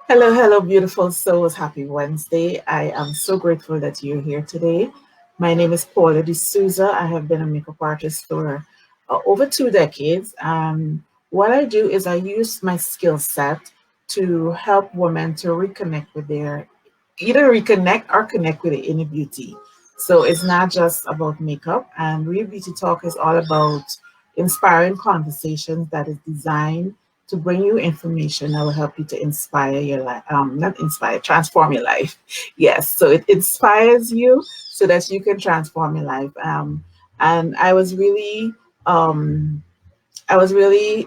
Hello, hello, beautiful souls. Happy Wednesday. I am so grateful that you're here today. My name is Paula D'Souza. I have been a makeup artist for over 2 decades. What I do is I use my skill set to help women to reconnect with their, either reconnect or connect with the inner beauty. So it's not just about makeup. And Real Beauty Talk is all about inspiring conversations that is designed to bring you information that will help you to inspire your life. Not inspire, transform your life. Yes, so it inspires you so that you can transform your life. And um, I was really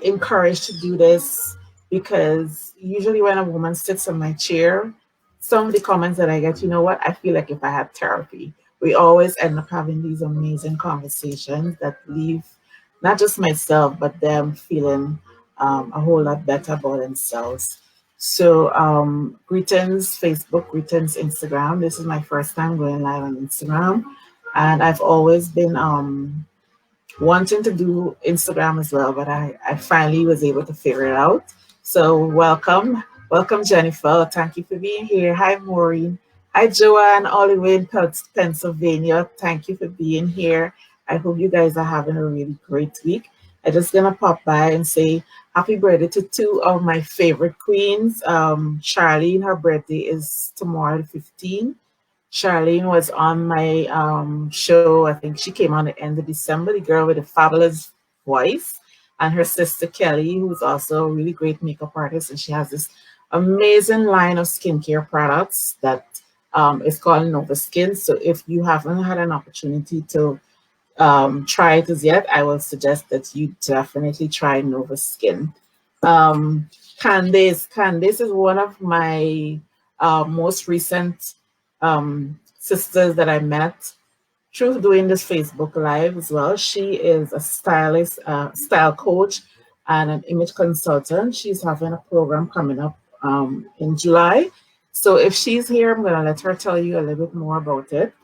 encouraged to do this because usually when a woman sits on my chair, some of the comments that I get, you know what, I feel like if I had therapy. We always end up having these amazing conversations that leave not just myself, but them feeling a whole lot better about themselves. So, greetings, Facebook, greetings, Instagram. This is my first time going live on Instagram. And I've always been wanting to do Instagram as well, but I finally was able to figure it out. So welcome, welcome Jennifer. Thank you for being here. Hi Maureen. Hi Joanne, all the way in Pennsylvania. Thank you for being here. I hope you guys are having a really great week. I'm just gonna pop by and say happy birthday to two of my favorite queens. Charlene, her birthday is tomorrow, the 15th. Charlene was on my show. I think she came on the end of December. The girl with a fabulous voice, and her sister Kelly, who's also a really great makeup artist, and she has this amazing line of skincare products that is called Nova Skin. So if you haven't had an opportunity to try it as yet, I will suggest that you definitely try Nova Skin. Um, Candace is one of my most recent sisters that I met through doing this Facebook Live as well. She is a stylist, style coach, and an image consultant. She's having a program coming up in July. So if she's here, I'm going to let her tell you a little bit more about it.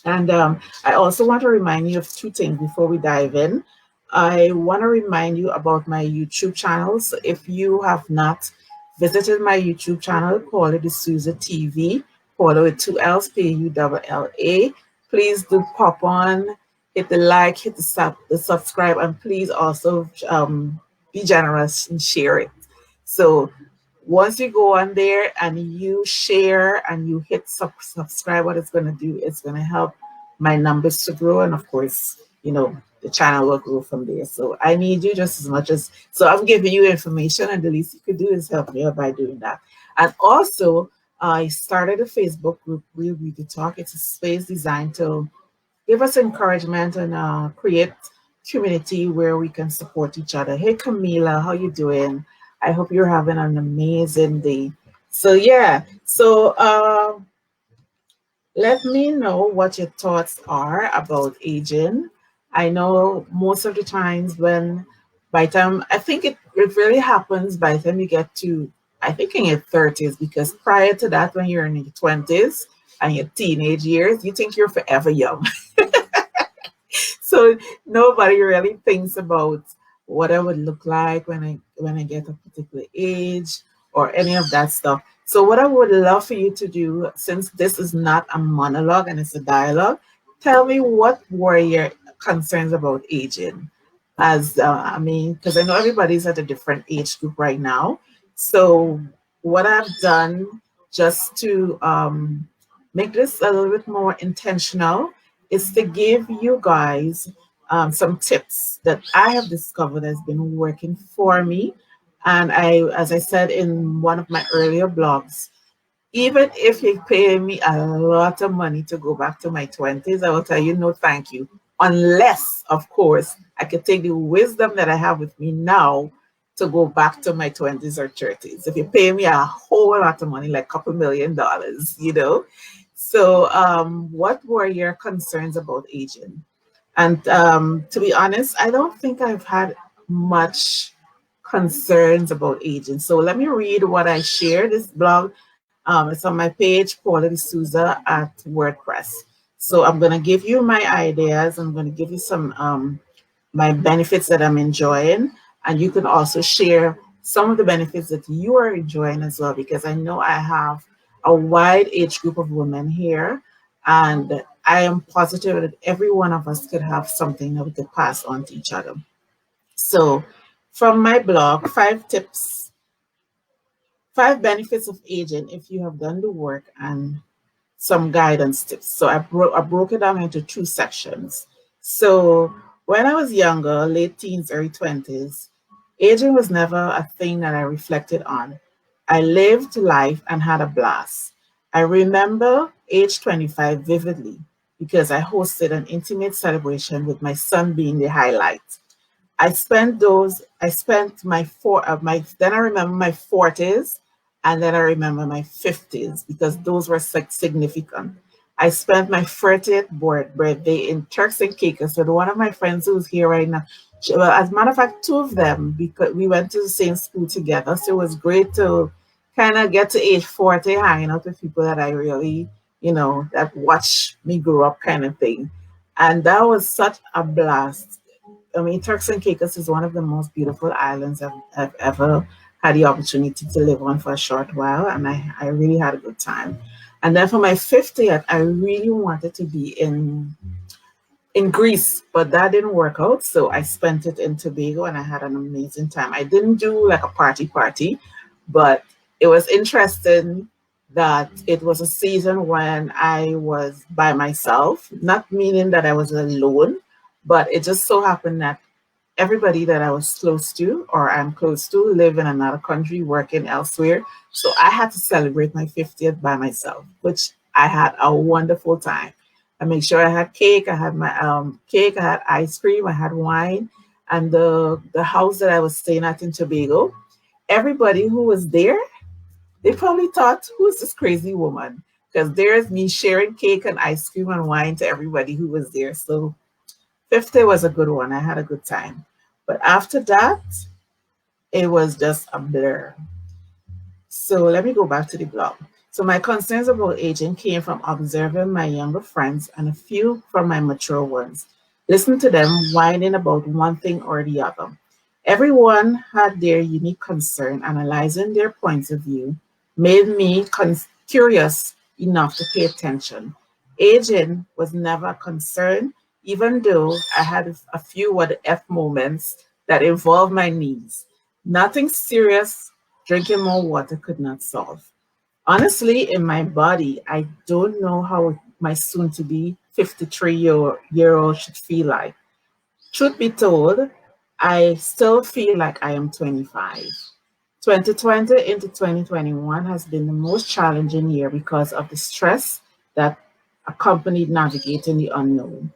And I also want to remind you of two things before we dive in. I want to remind you about my YouTube channel. So if you have not visited my YouTube channel, Paula D'Souza TV, Paula with two L's, Paulla. Please do pop on, hit the like, hit the subscribe, and please also be generous and share it. So once you go on there and you share and you hit subscribe, what it's going to do, it's going to help my numbers to grow. And of course, the channel will grow from there. So I need you just as much as, so I'm giving you information, and the least you could do is help me out by doing that. And also, I started a Facebook group, Real Beauty Talk. It's a space designed to give us encouragement and create community where we can support each other. Hey Camila, how you doing? I hope you're having an amazing day. So yeah, so let me know what your thoughts are about aging. I know most of the times when by the time I think it really happens by the time you get to, I think, in your 30s, because prior to that, when you're in your 20s and your teenage years, you think you're forever young. So nobody really thinks about what I would look like when I get a particular age or any of that stuff. So what I would love for you to do, since this is not a monologue and it's a dialogue, tell me what were your concerns about aging. As I mean, because I know everybody's at a different age group right now. So what I've done just to make this a little bit more intentional is to give you guys some tips that I have discovered has been working for me. And as I said in one of my earlier blogs, even if you pay me a lot of money to go back to my 20s, I will tell you no, thank you. Unless, of course, I could take the wisdom that I have with me now to go back to my 20s or 30s. If you pay me a whole lot of money, like a couple $1 million, So, what were your concerns about aging? And to be honest, I don't think I've had much concerns about aging. So let me read what I shared. This blog, it's on my page, Paula D'Souza at WordPress. So I'm going to give you my ideas. I'm going to give you some my benefits that I'm enjoying, and you can also share some of the benefits that you are enjoying as well, because I know I have a wide age group of women here, and I am positive that every one of us could have something that we could pass on to each other. So, from my blog, 5 tips, 5 benefits of aging if you have done the work, and some guidance tips. So I broke it down into 2 sections. So when I was younger, late teens, early 20s, aging was never a thing that I reflected on. I lived life and had a blast. I remember age 25 vividly because I hosted an intimate celebration with my son being the highlight. I spent then I remember my 40s, and then I remember my 50s because those were significant. I spent my 30th birthday in Turks and Caicos with one of my friends who's here right now. Well, as a matter of fact, 2 of them, because we went to the same school together. So it was great to kind of get to age 40 hanging out with people that I really, that watch me grow up kind of thing. And that was such a blast. I mean, Turks and Caicos is one of the most beautiful islands I've ever had the opportunity to live on for a short while, and I really had a good time. And then for my 50th, I really wanted to be in Greece, but that didn't work out. So I spent it in Tobago, and I had an amazing time. I didn't do like a party, but it was interesting that it was a season when I was by myself, not meaning that I was alone, but it just so happened that everybody that I was close to or I'm close to live in another country, working elsewhere. So I had to celebrate my 50th by myself, which I had a wonderful time. I made sure I had cake. I had my cake. I had ice cream. I had wine, and the house that I was staying at in Tobago. Everybody who was there, they probably thought, "Who's this crazy woman?" Because there's me sharing cake and ice cream and wine to everybody who was there. So 50 was a good one. I had a good time. But after that, it was just a blur. So let me go back to the blog. So my concerns about aging came from observing my younger friends and a few from my mature ones. Listen to them whining about one thing or the other. Everyone had their unique concern. Analyzing their points of view made me curious enough to pay attention. Aging was never a concern, even though I had a few what the F moments that involved my knees. Nothing serious drinking more water could not solve. Honestly, in my body, I don't know how my soon to be 53-year old should feel like. Truth be told, I still feel like I am 25. 2020 into 2021 has been the most challenging year because of the stress that accompanied navigating the unknown.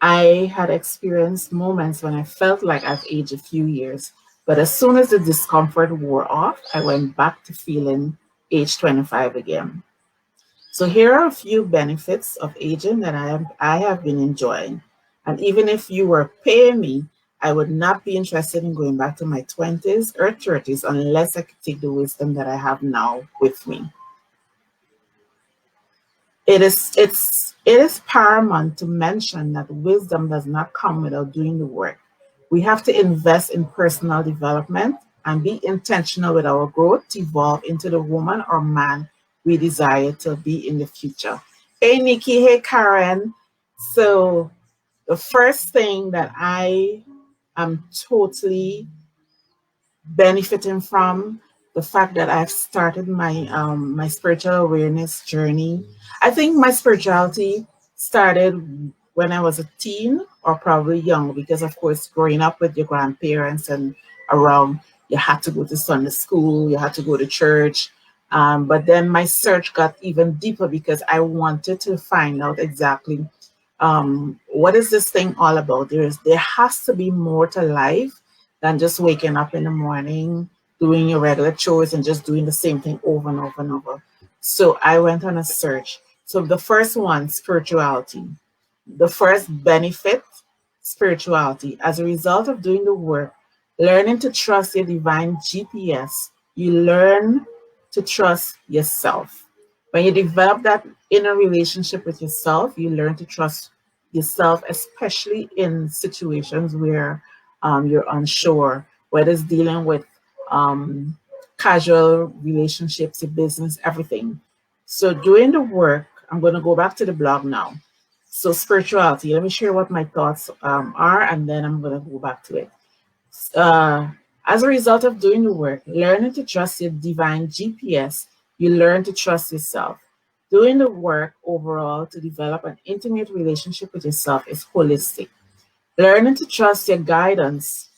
I had experienced moments when I felt like I've aged a few years, but as soon as the discomfort wore off, I went back to feeling age 25 again. So here are a few benefits of aging that I have been enjoying. And even if you were paying me, I would not be interested in going back to my 20s or 30s unless I could take the wisdom that I have now with me. It is paramount to mention that wisdom does not come without doing the work. We have to invest in personal development and be intentional with our growth to evolve into the woman or man we desire to be in the future. Hey Nikki, hey Karen. So the first thing that I am totally benefiting from the fact that I've started my spiritual awareness journey. I think my spirituality started when I was a teen or probably young, because of course growing up with your grandparents and around, you had to go to Sunday school, you had to go to church. But then my search got even deeper because I wanted to find out exactly what is this thing all about. There has to be more to life than just waking up in the morning, doing your regular chores and just doing the same thing over and over and over. So I went on a search. So the first one, spirituality. The first benefit, spirituality. As a result of doing the work, learning to trust your divine GPS, you learn to trust yourself. When you develop that inner relationship with yourself, you learn to trust yourself, especially in situations where you're unsure, whether it's dealing with um, casual relationships, your business, everything. So doing the work, I'm going to go back to the blog now. So spirituality, let me share what my thoughts are, and then I'm going to go back to it. Uh, as a result of doing the work, learning to trust your divine GPS, you learn to trust yourself. Doing the work overall to develop an intimate relationship with yourself is holistic. Learning to trust your guidance,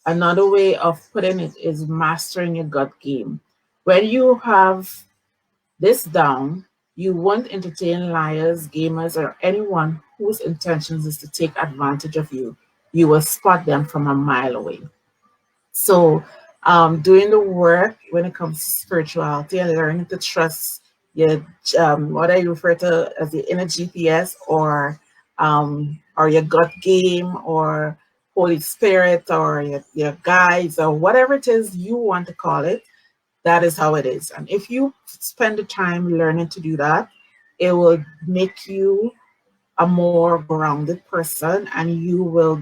another way of putting it, is mastering your gut game. When you have this down, you won't entertain liars, gamers, or anyone whose intentions is to take advantage of you. You will spot them from a mile away. So, doing the work when it comes to spirituality and learning to trust your, what I refer to as the inner GPS, or your gut game, or Holy Spirit, or your guides, or whatever it is you want to call it, that is how it is. And if you spend the time learning to do that, it will make you a more grounded person, and you will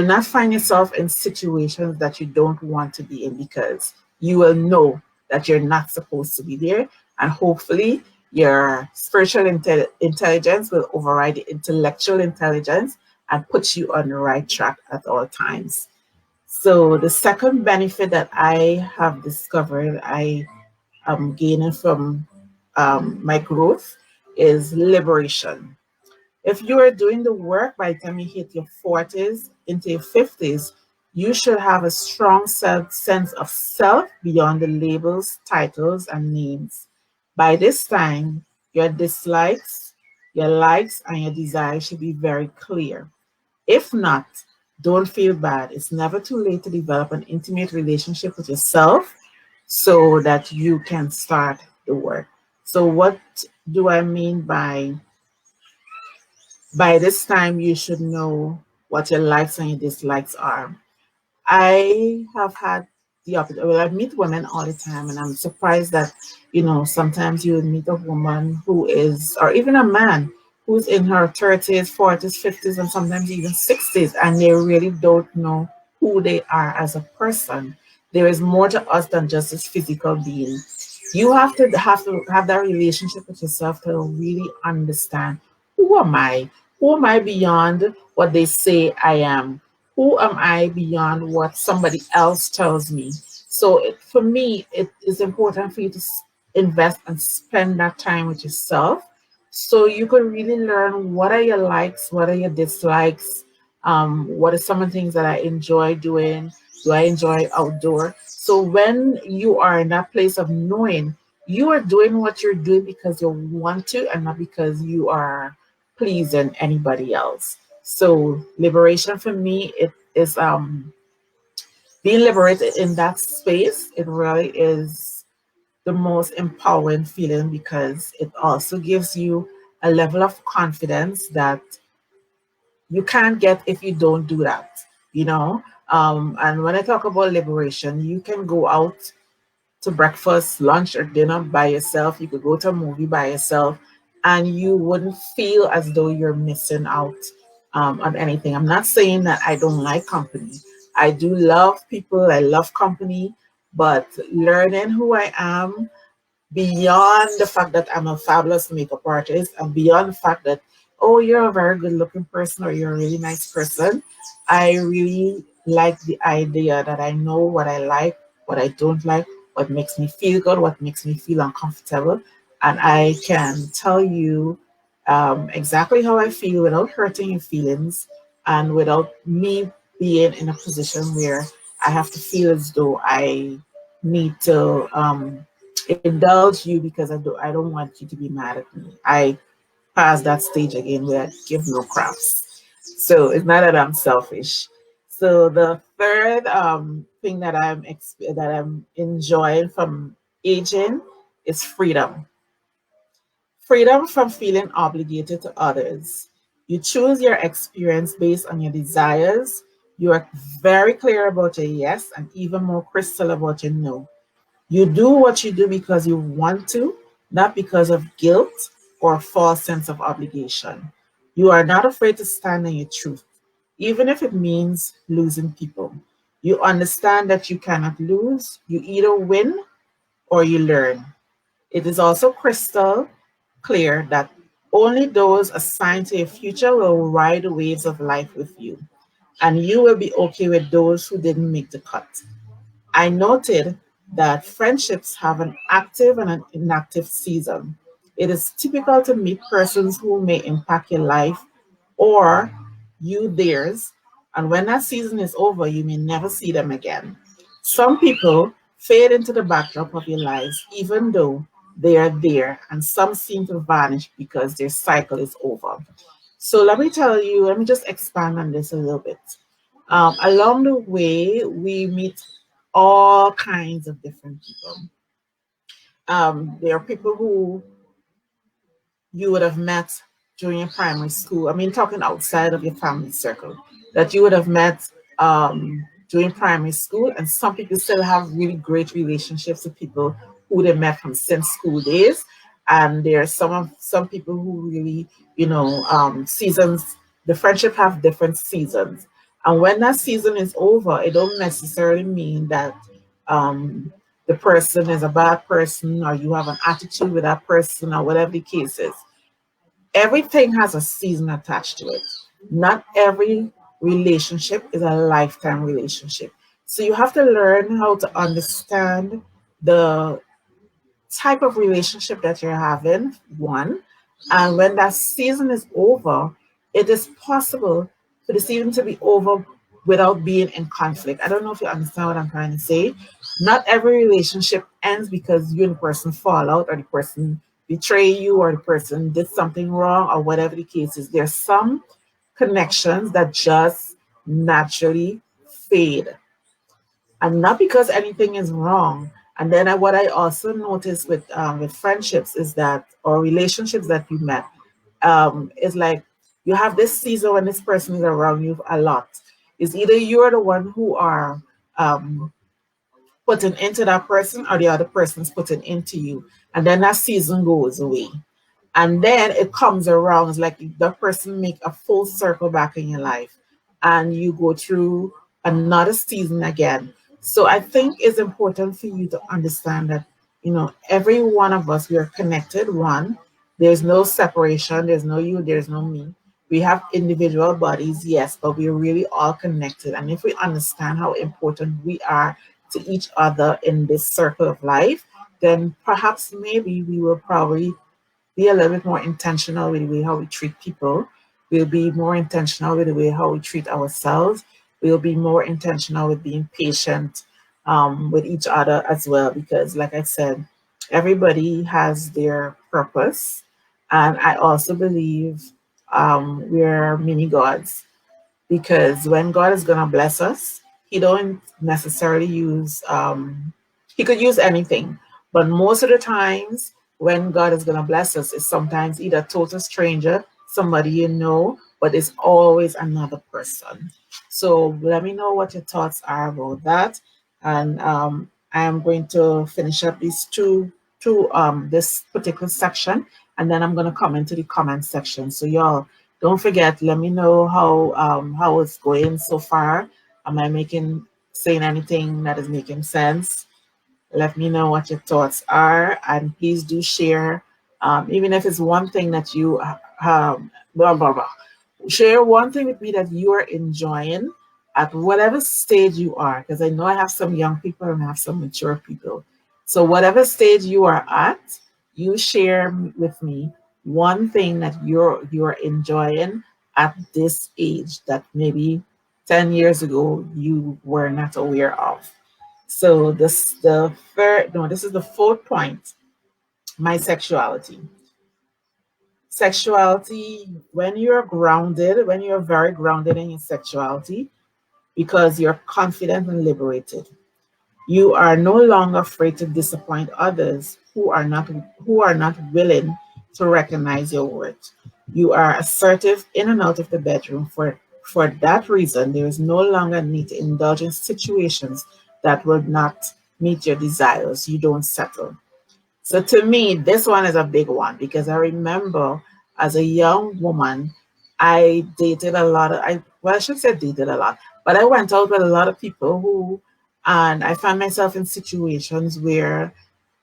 not find yourself in situations that you don't want to be in, because you will know that you're not supposed to be there. And hopefully your spiritual intelligence will override the intellectual intelligence and put you on the right track at all times. So the second benefit that I have discovered I am gaining from my growth is liberation. If you are doing the work by the time you hit your 40s into your 50s, you should have a strong sense of self beyond the labels, titles, and names. By this time, your dislikes, your likes, and your desires should be very clear. If not, don't feel bad. It's never too late to develop an intimate relationship with yourself so that you can start the work. So, what do I mean by this time you should know what your likes and your dislikes are? I have had the opportunity, well, I meet women all the time, and I'm surprised that, sometimes you would meet a woman who is, or even a man who's in her 30s, 40s, 50s, and sometimes even 60s, and they really don't know who they are as a person. There is more to us than just this physical being. You have that relationship with yourself to really understand, who am I? Who am I beyond what they say I am? Who am I beyond what somebody else tells me? So for me, it is important for you to invest and spend that time with yourself, so you can really learn what are your likes, what are your dislikes, what are some of the things that I enjoy doing. Do I enjoy outdoor? So when you are in that place of knowing, you are doing what you're doing because you want to, and not because you are pleasing anybody else. So liberation for me, it is being liberated in that space. It really is the most empowering feeling, because it also gives you a level of confidence that you can't get if you don't do that, you know. And when I talk about liberation, you can go out to breakfast, lunch, or dinner by yourself. You could go to a movie by yourself, and you wouldn't feel as though you're missing out on anything. I'm not saying that I don't like company. I do love people, I love company, but learning who I am, beyond the fact that I'm a fabulous makeup artist, and beyond the fact that, oh, you're a very good looking person, or you're a really nice person, I really like the idea that I know what I like, what I don't like, what makes me feel good, what makes me feel uncomfortable. And I can tell you exactly how I feel without hurting your feelings, and without me being in a position where I have to feel as though I need to indulge you because I don't want you to be mad at me. I pass that stage again where I give no craps. So it's not that I'm selfish. So the third thing that that I'm enjoying from aging is freedom. Freedom from feeling obligated to others. You choose your experience based on your desires. You are very clear about your yes, and even more crystal about your no. You do what you do because you want to, not because of guilt or a false sense of obligation. You are not afraid to stand on your truth, even if it means losing people. You understand that you cannot lose. You either win or you learn. It is also crystal clear that only those assigned to your future will ride the waves of life with you, and you will be okay with those who didn't make the cut. I noted that friendships have an active and an inactive season. It is typical to meet persons who may impact your life or you theirs, and when that season is over, you may never see them again. Some people fade into the backdrop of your lives even though they are there, and some seem to vanish because their cycle is over. So let me tell you, let me just expand on this a little bit. Along the way, we meet all kinds of different people. There are people who you would have met during your primary school. I mean, talking outside of your family circle, that you would have met during primary school, and some people still have really great relationships with people who they met from since school days. And there are some people who really, seasons. The friendship have different seasons, and when that season is over, it don't necessarily mean that um, the person is a bad person or you have an attitude with that person or whatever the case is. Everything has a season attached to it. Not every relationship is a lifetime relationship. So you have to learn how to understand the type of relationship that you're having, one. And when that season is over, it is possible for the season to be over without being in conflict. I don't know if you understand what I'm trying to say. Not every relationship ends because you and the person fall out or the person betray you or the person did something wrong or whatever the case is. There's some connections that just naturally fade, and not because anything is wrong. And then what I also noticed with friendships is that, or relationships that you met, is like you have this season when this person is around you a lot. It's either you're the one who are um, putting into that person, or the other person's putting into you, and then that season goes away, and then it comes around. It's like the person make a full circle back in your life, and you go through another season again. So I think it's important for you to understand that, every one of us, we are connected. One, there's no separation, there's no you, there's no me. We have individual bodies, yes, but we're really all connected. And if we understand how important we are to each other in this circle of life, then perhaps maybe we will probably be a little bit more intentional with the way how we treat people. We'll be more intentional with the way how we treat ourselves. We'll be more intentional with being patient with each other as well. Because, like I said, everybody has their purpose. And I also believe we're mini gods, because when God is gonna bless us, He don't necessarily use He could use anything, but most of the times when God is gonna bless us, it's sometimes either a total stranger, somebody you know, but it's always another person. So let me know what your thoughts are about that, and I am going to finish up these two this particular section, and then I'm going to come into the comment section. So y'all, don't forget, let me know how it's going so far. Am I making saying anything that is making sense? Let me know what your thoughts are, and please do share, even if it's one thing that you blah blah blah. Share one thing with me that you are enjoying at whatever stage you are, because I know I have some young people and I have some mature people. So whatever stage you are at, you share with me one thing that you're enjoying at this age that maybe 10 years ago you were not aware of. So this is the fourth point. My sexuality. Sexuality, when you're grounded, when you're very grounded in your sexuality, because you're confident and liberated, you are no longer afraid to disappoint others who are not willing to recognize your worth. You are assertive in and out of the bedroom. For that reason, there is no longer need to indulge in situations that will not meet your desires. You don't settle. So to me, this one is a big one, because I remember as a young woman, I dated a lot of, I should say dated a lot. But I went out with a lot of people who, and I found myself in situations where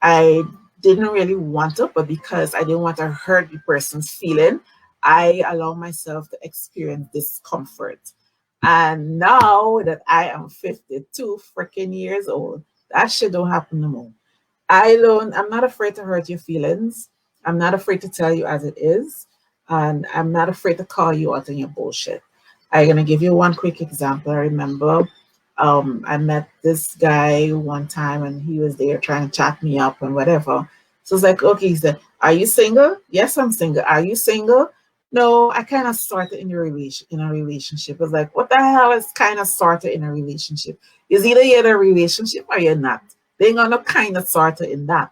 I didn't really want to, but because I didn't want to hurt the person's feeling, I allow myself to experience discomfort. And now that I am 52 freaking years old, that shit don't happen no more. I'm not afraid to hurt your feelings. I'm not afraid to tell you as it is. And I'm not afraid to call you out on your bullshit. I'm going to give you one quick example. I remember I met this guy one time and he was there trying to chat me up and whatever. So it's like, okay, he said, are you single? Yes, I'm single. Are you single? No, I kind of started in a relationship. It's like, what the hell is kind of started in a relationship? Is either you're in a relationship or you're not. They ain't got no kind of sorta in that.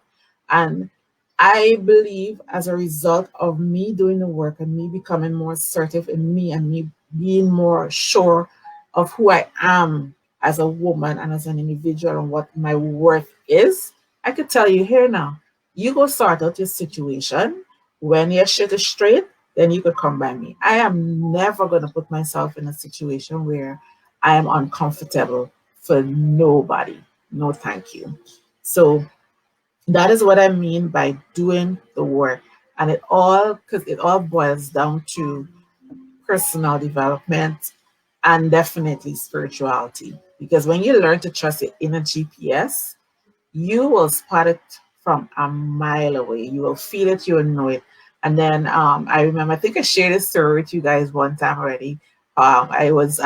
And I believe as a result of me doing the work and me becoming more assertive in me and me being more sure of who I am as a woman and as an individual and what my worth is, I could tell you here now, you go sort out your situation. When your shit is straight, then you could come by me. I am never going to put myself in a situation where I am uncomfortable for nobody. No, thank you. So that is what I mean by doing the work. And because it all boils down to personal development and definitely spirituality. Because when you learn to trust your inner GPS, you will spot it from a mile away. You will feel it, you will know it. And then I remember, I think I shared this story with you guys one time already. I went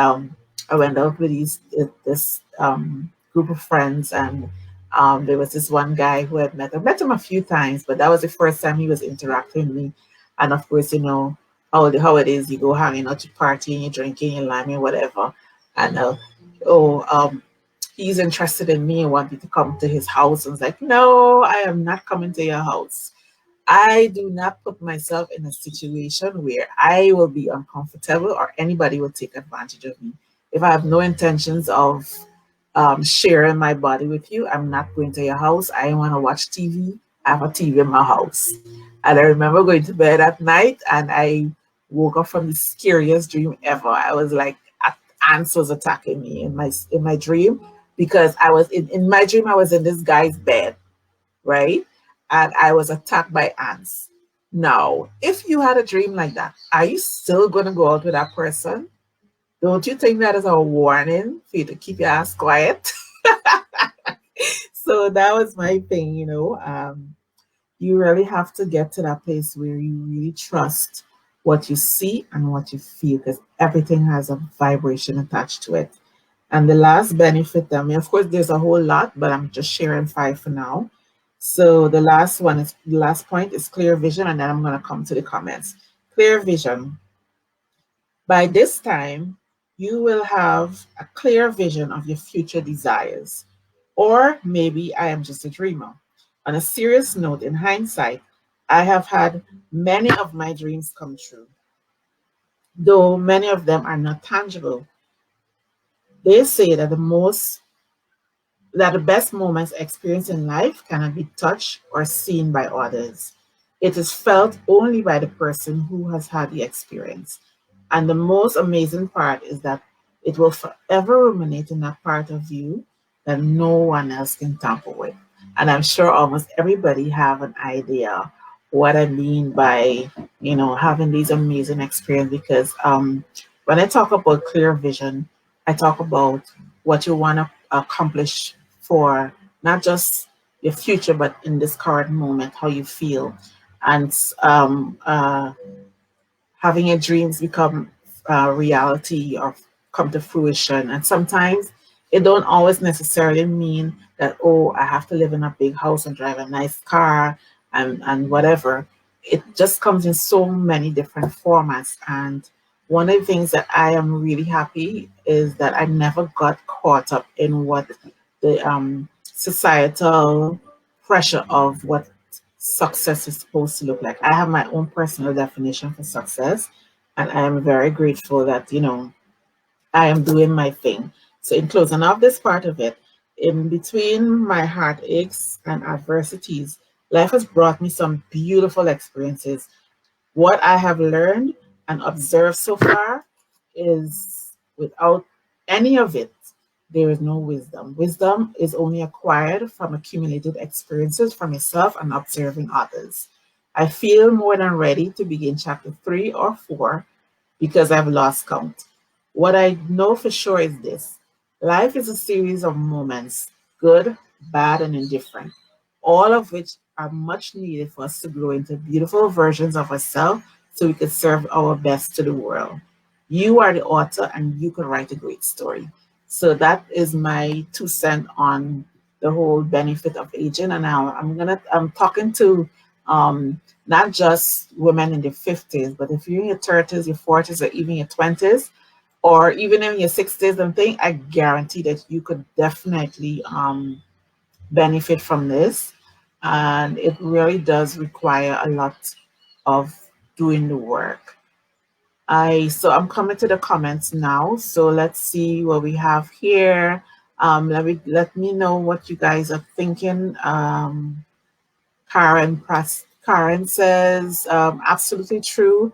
out with this group of friends, and there was this one guy who I met him a few times, but that was the first time he was interacting with me. And of course, you know how it is. You go hanging out, you partying, you drinking, you liming, whatever. And oh, he's interested in me and wanted to come to his house. And was like, no, I am not coming to your house. I do not put myself in a situation where I will be uncomfortable or anybody will take advantage of me. If I have no intentions of sharing my body with you, I'm not going to your house. I want to watch TV. I have a TV in my house. And I remember going to bed at night and I woke up from the scariest dream ever. I was like, ants was attacking me in my dream because I was in my dream, I was in this guy's bed, right? And I was attacked by ants. Now, if you had a dream like that, are you still going to go out with that person? Don't you think that is a warning for you to keep your ass quiet? So that was my thing, you know. You really have to get to that place where you really trust what you see and what you feel because everything has a vibration attached to it. And the last benefit, I mean, of course, there's a whole lot, but I'm just sharing five for now. So the last point is clear vision, and then I'm going to come to the comments. Clear vision. By this time, you will have a clear vision of your future desires. Or maybe I am just a dreamer. On a serious note, in hindsight, I have had many of my dreams come true, though many of them are not tangible. They say that the best moments experienced in life cannot be touched or seen by others. It is felt only by the person who has had the experience. And the most amazing part is that it will forever ruminate in that part of you that no one else can tamper with. And I'm sure almost everybody have an idea what I mean by, having these amazing experience because when I talk about clear vision, I talk about what you want to accomplish for not just your future, but in this current moment, how you feel. And having your dreams become reality or come to fruition. And sometimes it don't always necessarily mean that, oh, I have to live in a big house and drive a nice car and whatever. It just comes in so many different formats. And one of the things that I am really happy is that I never got caught up in what the societal pressure of what success is supposed to look like. I have my own personal definition for success, and I am very grateful that, I am doing my thing. So, in closing off this part of it, in between my heartaches and adversities, life has brought me some beautiful experiences. What I have learned and observed so far is without any of it, there is no wisdom. Wisdom is only acquired from accumulated experiences from yourself and observing others. I feel more than ready to begin chapter 3 or 4 because I've lost count. What I know for sure is this: life is a series of moments, good, bad, and indifferent, all of which are much needed for us to grow into beautiful versions of ourselves so we could serve our best to the world. You are the author and you can write a great story. So that is my 2 cents on the whole benefit of aging. And now I'm talking to not just women in their 50s, but if you're in your 30s, your 40s, or even your 20s, or even in your 60s and thing, I guarantee that you could definitely benefit from this. And it really does require a lot of doing the work. I'm coming to the comments now. So let's see what we have here. Let me know what you guys are thinking. Karen says, absolutely true.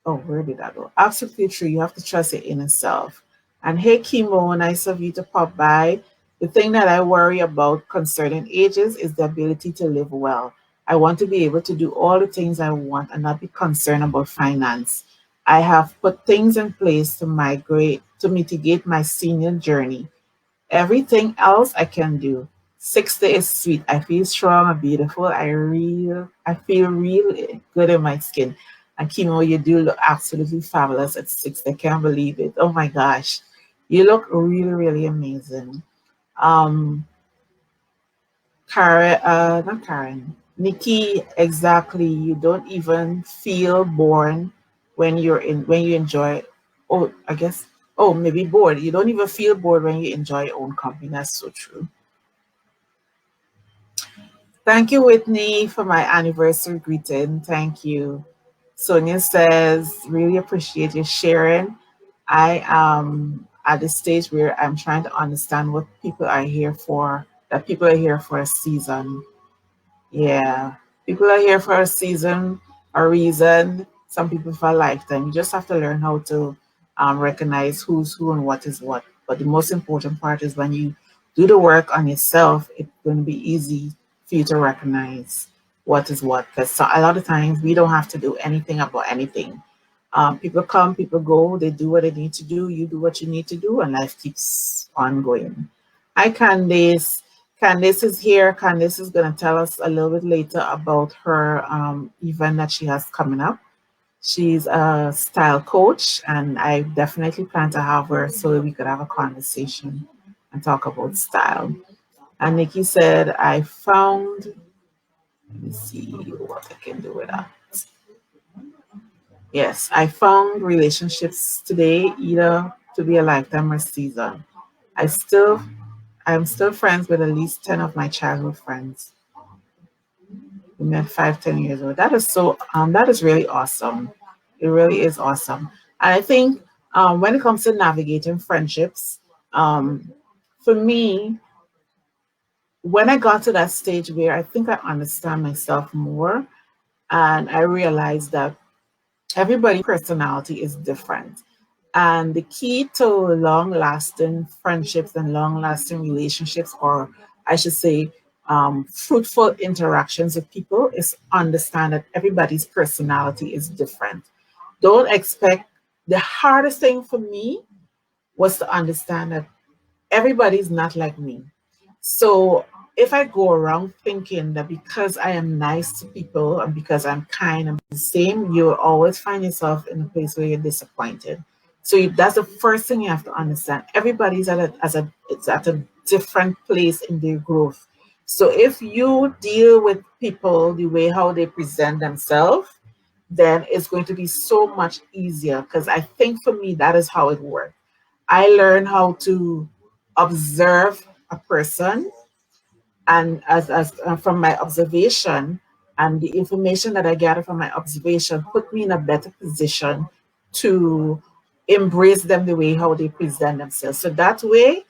Oh, where did that go? Absolutely true. You have to trust your inner self. And hey, Chemo, nice of you to pop by. The thing that I worry about concerning ages is the ability to live well. I want to be able to do all the things I want and not be concerned about finance. I have put things in place to mitigate my senior journey. Everything else I can do. 60 is sweet. I feel strong and beautiful. I feel real good in my skin. And Chemo, you do look absolutely fabulous at 60. I can't believe it. Oh my gosh. You look really, really amazing. Um, not Karen. Nikki, exactly. You don't even feel born when you enjoy. Oh, I guess. Oh, maybe bored. You don't even feel bored when you enjoy your own company. That's so true. Thank you, Whitney, for my anniversary greeting. Thank you. Sonia says, really appreciate you sharing. I am at the stage where I'm trying to understand what people are here for, that people are here for a season. Yeah. People are here for a season, a reason. Some people for a lifetime. You just have to learn how to recognize who's who and what is what. But the most important part is when you do the work on yourself, it's going to be easy for you to recognize what is what. Because a lot of times we don't have to do anything about anything. People come, people go, they do what they need to do, you do what you need to do, and life keeps on going. Hi, Candace. Candice is here. Candice is going to tell us a little bit later about her event that she has coming up. She's a style coach, and I definitely plan to have her so that we could have a conversation and talk about style. And Nikki said, I found, let me see what I can do with that. Yes, I found relationships today either to be a lifetime or season. I still, I'm still friends with at least 10 of my childhood friends. We met 5, 10 years old. That is really awesome. It really is awesome. And I think when it comes to navigating friendships, um, for me, when I got to that stage where I think I understand myself more and I realized that everybody's personality is different. And the key to long lasting friendships and long lasting relationships, or I should say, fruitful interactions with people, is understand that everybody's personality is different. Don't expect, the hardest thing for me was to understand that everybody's not like me. So if I go around thinking that because I am nice to people and because I'm kind and the same, you'll always find yourself in a place where you're disappointed. So that's the first thing you have to understand. Everybody's it's at a different place in their growth. So if you deal with people the way how they present themselves, then it's going to be so much easier. Because I think for me that is how it works. I learn how to observe a person, and as from my observation and the information that I gather from my observation put me in a better position to embrace them the way how they present themselves. So that way,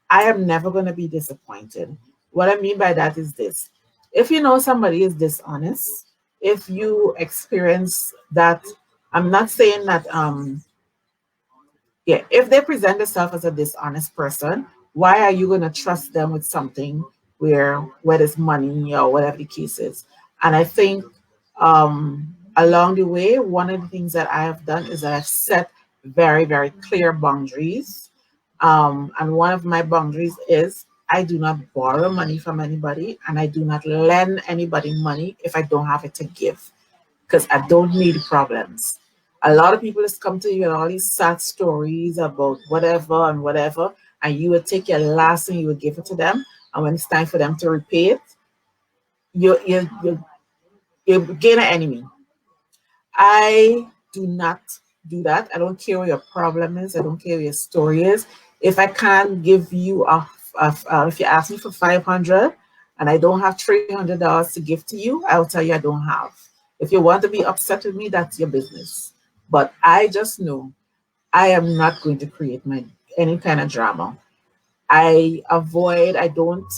I am never going to be disappointed. What I mean by that is this: if you know somebody is dishonest, if you experience that, I'm not saying that Yeah, if they present themselves as a dishonest person, why are you going to trust them with something where there's money or whatever the case is? And I think along the way, one of the things that I have done is that I've set very, very clear boundaries. And one of my boundaries is I do not borrow money from anybody and I do not lend anybody money if I don't have it to give because I don't need problems. A lot of people just come to you and all these sad stories about whatever and whatever, and you would take your last and you would give it to them. And when it's time for them to repay it, you gain an enemy. I do not do that. I don't care what your problem is. I don't care what your story is. If I can't give you if you ask me for 500 and I don't have $300 to give to you, I will tell you I don't have. If you want to be upset with me, that's your business. But I just know I am not going to create any kind of drama. I don't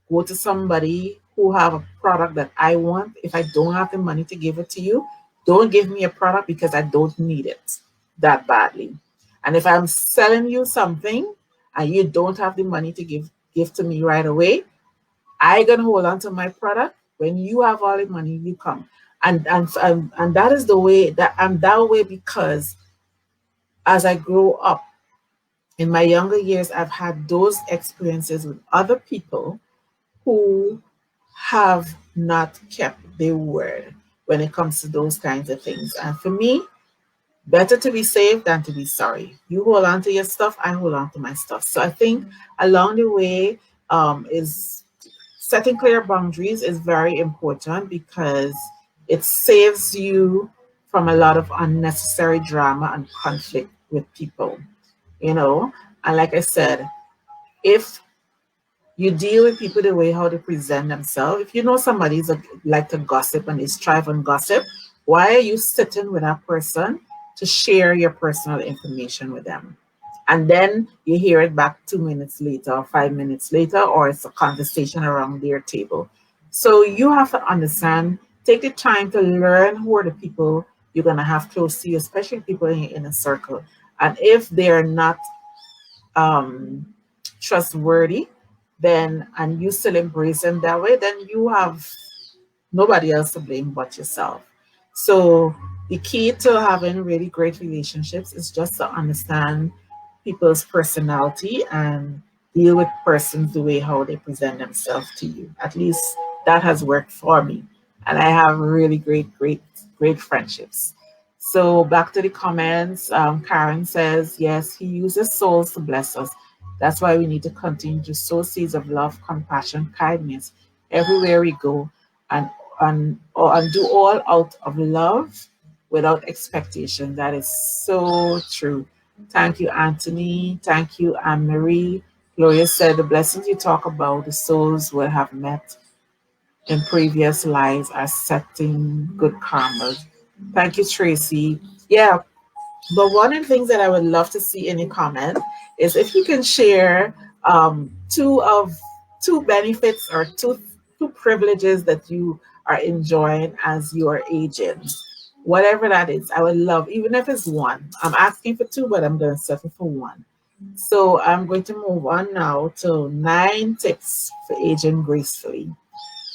go to somebody who have a product that I want. If I don't have the money to give it to you, don't give me a product because I don't need it that badly. And if I'm selling you something and you don't have the money to give to me right away, I gonna hold on to my product. When you have all the money, you come. And that is the way that I'm that way because as I grow up in my younger years, I've had those experiences with other people who have not kept their word when it comes to those kinds of things. And for me, better to be safe than to be sorry. You hold on to your stuff, I hold on to my stuff. So I think along the way is setting clear boundaries is very important because it saves you from a lot of unnecessary drama and conflict with people, you know. And like I said, if you deal with people the way how they present themselves. If you know somebody's like to gossip and they strive on gossip, why are you sitting with that person to share your personal information with them? And then you hear it back 2 minutes later or 5 minutes later, or it's a conversation around their table. So you have to understand, take the time to learn who are the people you're going to have close to you, especially people in your inner circle. And if they're not um, trustworthy, then and you still embrace them that way, then you have nobody else to blame but yourself. So the key to having really great relationships is just to understand people's personality and deal with persons the way how they present themselves to you. At least that has worked for me. And I have really great friendships. So back to the comments. Karen says, yes, he uses souls to bless us. That's why we need to continue to sow seeds of love, compassion, kindness everywhere we go, and and do all out of love without expectation. That is so true. Thank you, Anthony. Thank you, Anne Marie. Gloria said the blessings you talk about, the souls will have met in previous lives are setting good karma. Thank you, Tracy. Yeah, but one of the things that I would love to see in your comment is if you can share two benefits or two privileges that you are enjoying as you are aging. Whatever that is, I would love, even if it's one. I'm asking for two, but I'm going to settle for one. So I'm going to move on now to 9 tips for aging gracefully.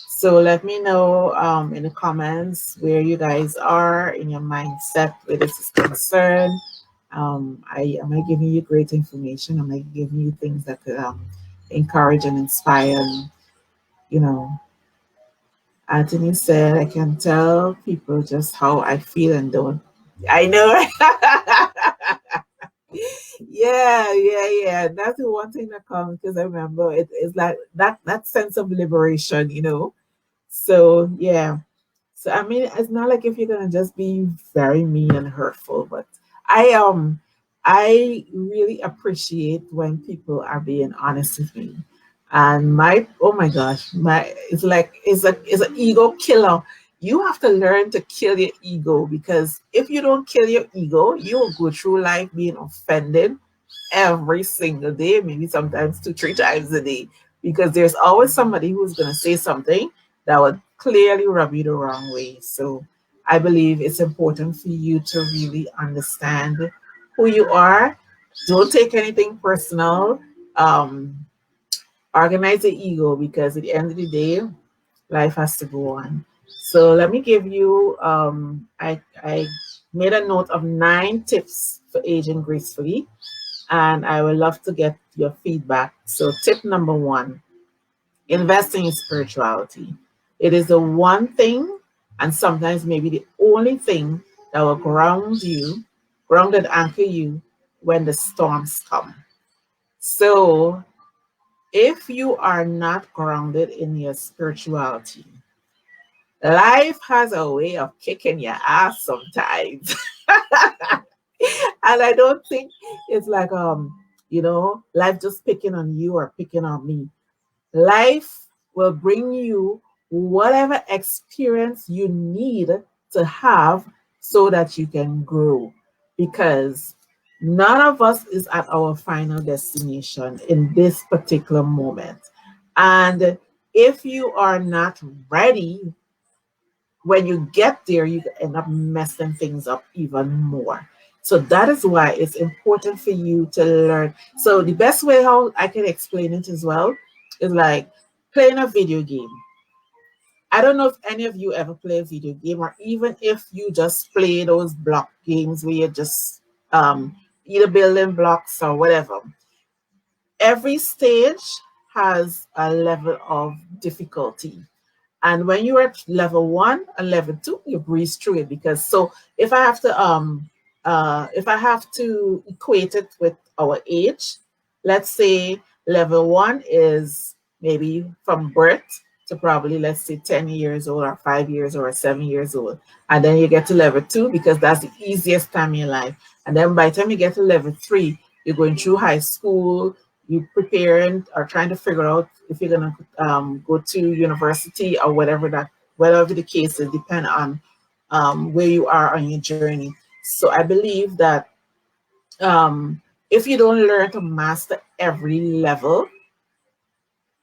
So let me know in the comments where you guys are in your mindset where this is concerned. Am I giving you great information? Am I giving you things that could encourage and inspire? And, you know, Anthony said, I can tell people just how I feel and don't. I know. Yeah. That's the one thing that comes because I remember it's like that sense of liberation, you know. So yeah. So I mean, it's not like if you're gonna just be very mean and hurtful, but I um I really appreciate when people are being honest with me. And my oh my gosh, my it's an ego killer. You have to learn to kill your ego because if you don't kill your ego, you will go through life being offended every single day, maybe sometimes 2, 3 times a day, because there's always somebody who's going to say something that would clearly rub you the wrong way. So I believe it's important for you to really understand who you are Don't take anything personal. Um, Organize the ego because at the end of the day, life has to go on. So let me give you, I made a note of 9 tips for aging gracefully, and I would love to get your feedback. So tip number 1, investing in spirituality. It is the one thing, and sometimes maybe the only thing that will ground and anchor you when the storms come. So if you are not grounded in your spirituality, life has a way of kicking your ass sometimes. And I don't think it's like life just picking on you or picking on me. Life will bring you whatever experience you need to have so that you can grow. Because none of us is at our final destination in this particular moment. And if you are not ready, when you get there, you end up messing things up even more. So that is why it's important for you to learn. So the best way how I can explain it as well is like playing a video game. I don't know if any of you ever play a video game, or even if you just play those block games where you just either building blocks or whatever. Every stage has a level of difficulty. And when you're at level 1 and level 2, you breeze through it. Because so if I have to equate it with our age, let's say level 1 is maybe from birth to probably, let's say, 10 years old or 5 years or 7 years old. And then you get to level 2 because that's the easiest time in your life. And then by the time you get to level 3, you're going through high school, you preparing or trying to figure out if you're gonna go to university or whatever the case is, depend on where you are on your journey. So I believe that if you don't learn to master every level,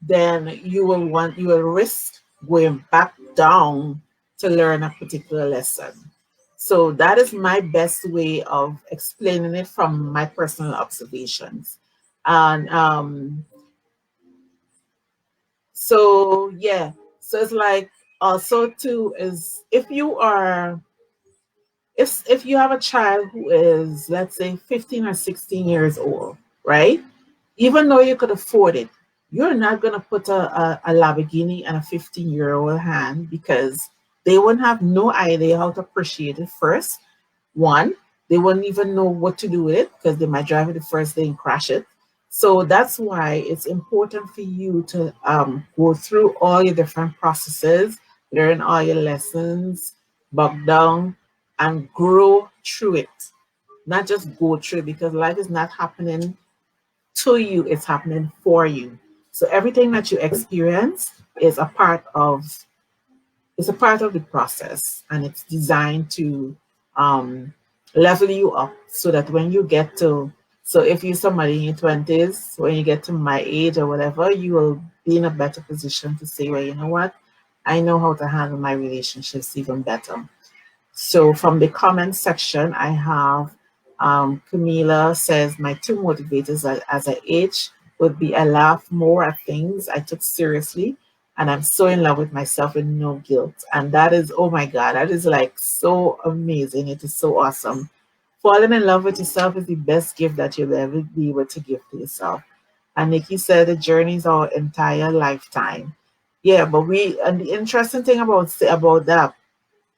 then you will risk going back down to learn a particular lesson. So that is my best way of explaining it from my personal observations. And so yeah, so it's like also too is if you have a child who is, let's say, 15 or 16 years old, right? Even though you could afford it, you're not going to put a Lamborghini in a 15-year-old hand because they wouldn't have no idea how to appreciate it first. One, they wouldn't even know what to do with it because they might drive it the first day and crash it. So that's why it's important for you to go through all your different processes, learn all your lessons, bog down, and grow through it. Not just go through it, because life is not happening to you, it's happening for you. So everything that you experience is a part of the process, and it's designed to um, level you up so that when you get to, so if you're somebody in your 20s, when you get to my age or whatever, you will be in a better position to say, well, you know what, I know how to handle my relationships even better. So from the comment section, I have Camila says, my two motivators as I age would be I laugh more at things I took seriously, and I'm so in love with myself with no guilt. And that is, oh my God, that is like so amazing. It is so awesome. Falling in love with yourself is the best gift that you'll ever be able to give to yourself. And Nikki said the journey is our entire lifetime. Yeah, but and the interesting thing about that,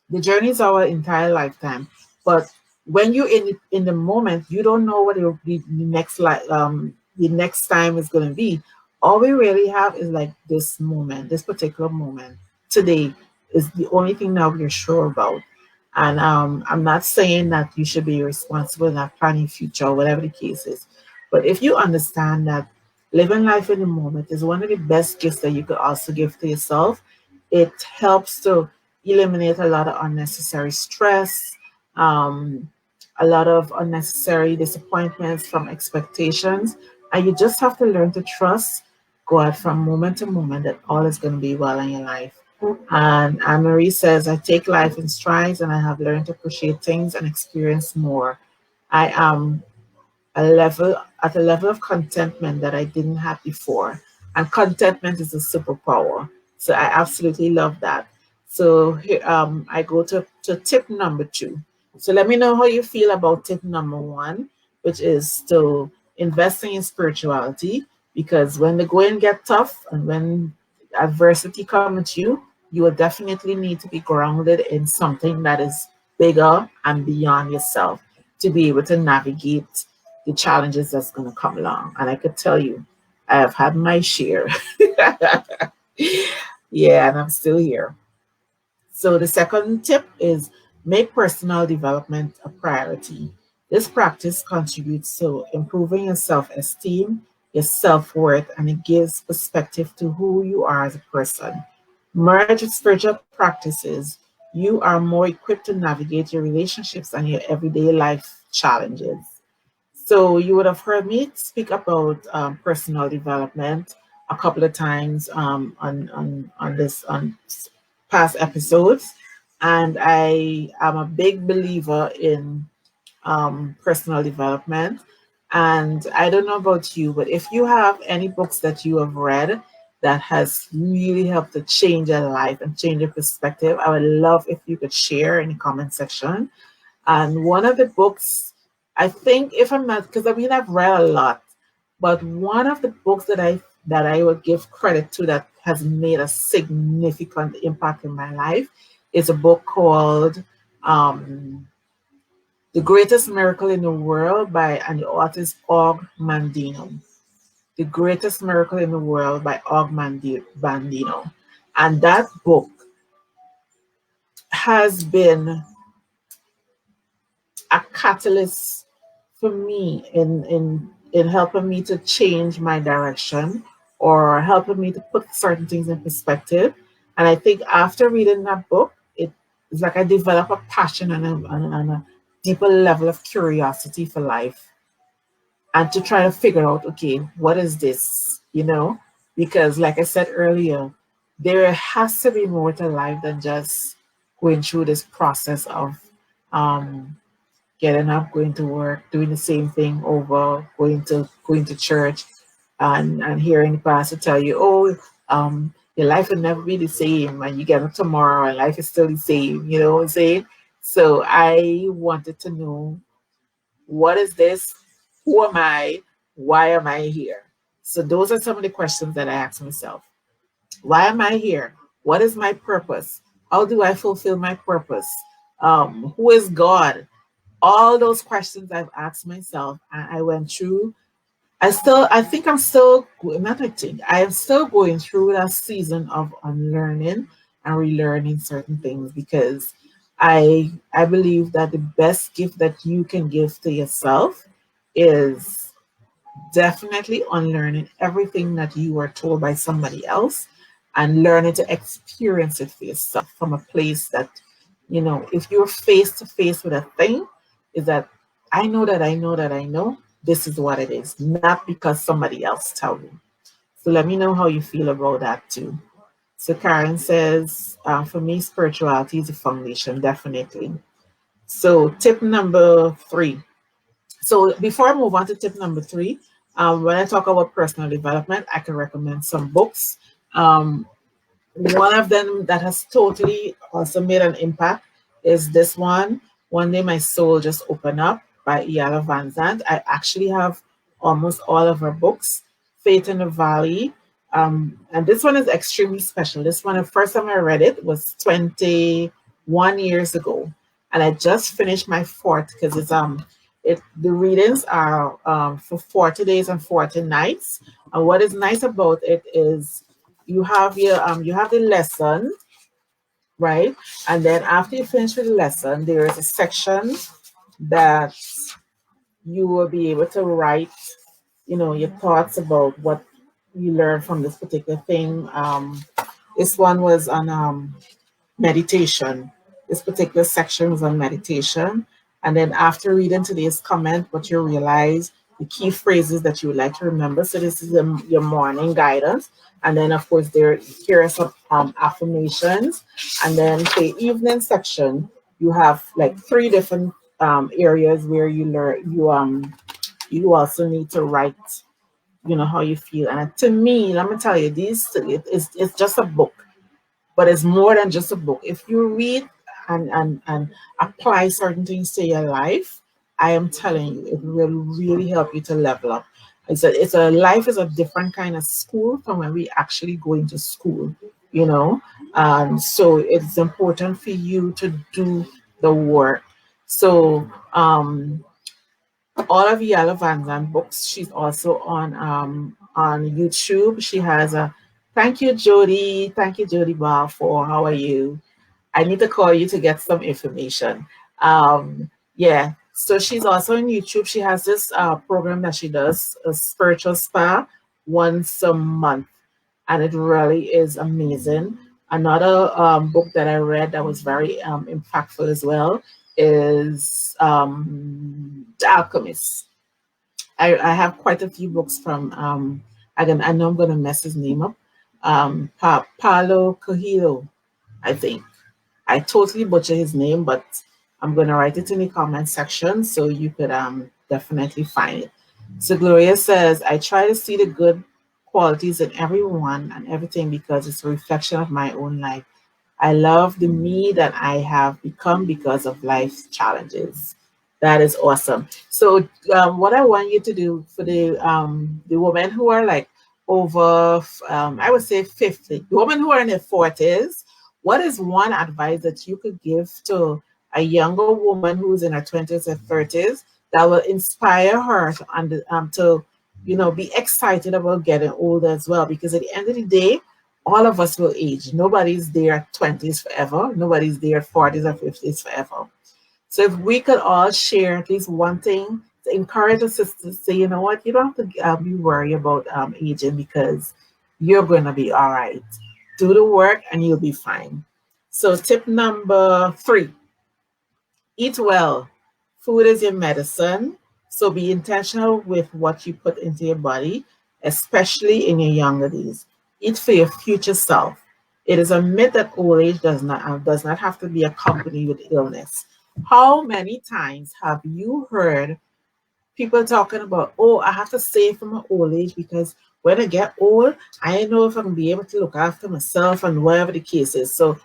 the journey is our entire lifetime. But when you're in the moment, you don't know what the next time is going to be. All we really have is like this moment, this particular moment. Today is the only thing that we're sure about. And I'm not saying that you should be responsible and not planning future or whatever the case is. But if you understand that living life in the moment is one of the best gifts that you could also give to yourself, it helps to eliminate a lot of unnecessary stress, um, a lot of unnecessary disappointments from expectations. And you just have to learn to trust God from moment to moment that all is going to be well in your life. And Anne Marie says, I take life in strides and I have learned to appreciate things and experience more. I am a level of contentment that I didn't have before. And contentment is a superpower. So I absolutely love that. So here, I go to tip number two. So let me know how you feel about tip number one, which is to investing in spirituality, because when the going get tough and when adversity comes at you, you will definitely need to be grounded in something that is bigger and beyond yourself to be able to navigate the challenges that's going to come along. And I could tell you, I have had my share. Yeah, and I'm still here. So the second tip is make personal development a priority. This practice contributes to improving your self-esteem, your self-worth, and it gives perspective to who you are as a person. Merge with spiritual practices, you are more equipped to navigate your relationships and your everyday life challenges. So you would have heard me speak about personal development a couple of times on this on past episodes, and I am a big believer in personal development. And I don't know about you, but if you have any books that you have read that has really helped to change your life and change your perspective, I would love if you could share in the comment section. And one of the books, I think, if I'm not, because I mean I've read a lot, but one of the books that I would give credit to that has made a significant impact in my life is a book called The Greatest Miracle in the World by and the author is Og Mandino. The Greatest Miracle in the World by Bandino. And that book has been a catalyst for me in helping me to change my direction or helping me to put certain things in perspective. And I think after reading that book, it's like I develop a passion and a deeper level of curiosity for life and to try to figure out, okay, what is this? Because like I said earlier, there has to be more to life than just going through this process of um, getting up, going to work, doing the same thing over, going to church, and hearing the pastor tell you, oh, your life will never be the same, and you get up tomorrow, and life is still the same. You know what I'm saying? So I wanted to know, what is this? Who am I? Why am I here? So those are some of the questions that I ask myself. Why am I here? What is my purpose? How do I fulfill my purpose? Who is God? All those questions I've asked myself, and I went through. I think I'm still, not I think, I am still going through that season of unlearning and relearning certain things because I believe that the best gift that you can give to yourself is definitely unlearning everything that you were told by somebody else and learning to experience it for yourself from a place that, if you're face to face with a thing, is that I know this is what it is, not because somebody else tell me. So let me know how you feel about that too. So Karen says, for me, spirituality is a foundation, definitely. So tip number three. So before I move on to tip number three, when I talk about personal development, I can recommend some books. Um, One of them that has totally also made an impact is this one, One Day My Soul Just Opened Up by Iala Van Zandt. I actually have almost all of her books. Faith in the Valley. And this one is extremely special. This one, the first time I read it was 21 years ago. And I just finished my fourth because the readings are for 40 days and 40 nights. And what is nice about it is you have the lesson, right? And then after you finish with the lesson, there is a section that you will be able to write, your thoughts about what you learned from this particular thing. This one was on meditation. This particular section was on meditation. And then after reading today's comment, what you realize, the key phrases that you would like to remember. So this is your morning guidance. And then of course here are some affirmations. And then for the evening section, you have like three different areas where you learn you also need to write, how you feel. And to me, let me tell you, it's just a book, but it's more than just a book. If you read and apply certain things to your life, I am telling you, it will really help you to level up. It's a life is a different kind of school from when we actually go into school, you know. So it's important for you to do the work. So all of Yellow Van Zandt books. She's also on YouTube. She has a thank you, Jody. Thank you, Jody Bar, for how are you? I need to call you to get some information. Yeah. So she's also on YouTube. She has this program that she does, a spiritual spa, once a month, and it really is amazing. Another book that I read that was very impactful as well is The Alchemist. I have quite a few books from I know I'm gonna mess his name up. Paulo Coelho, I think. I totally butcher his name, but I'm gonna write it in the comment section so you could definitely find it. So Gloria says, I try to see the good qualities in everyone and everything because it's a reflection of my own life. I love the me that I have become because of life's challenges. That is awesome. So, what I want you to do for the women who are like over, I would say 50, the women who are in their 40s, what is one advice that you could give to a younger woman who's in her 20s or 30s that will inspire her to be excited about getting older as well? Because at the end of the day, all of us will age. Nobody's there at 20s forever. Nobody's there at 40s or 50s forever. So if we could all share at least one thing to encourage us to say, you know what, you don't have to be worried about aging because you're going to be all right. Do the work and you'll be fine. So tip number 3, eat well. Food is your medicine. So be intentional with what you put into your body, especially in your younger days. Eat for your future self. It is a myth that old age does not have to be accompanied with illness. How many times have you heard people talking about, oh, I have to save for my old age because when I get old, I don't know if I'm gonna be able to look after myself and whatever the case is. So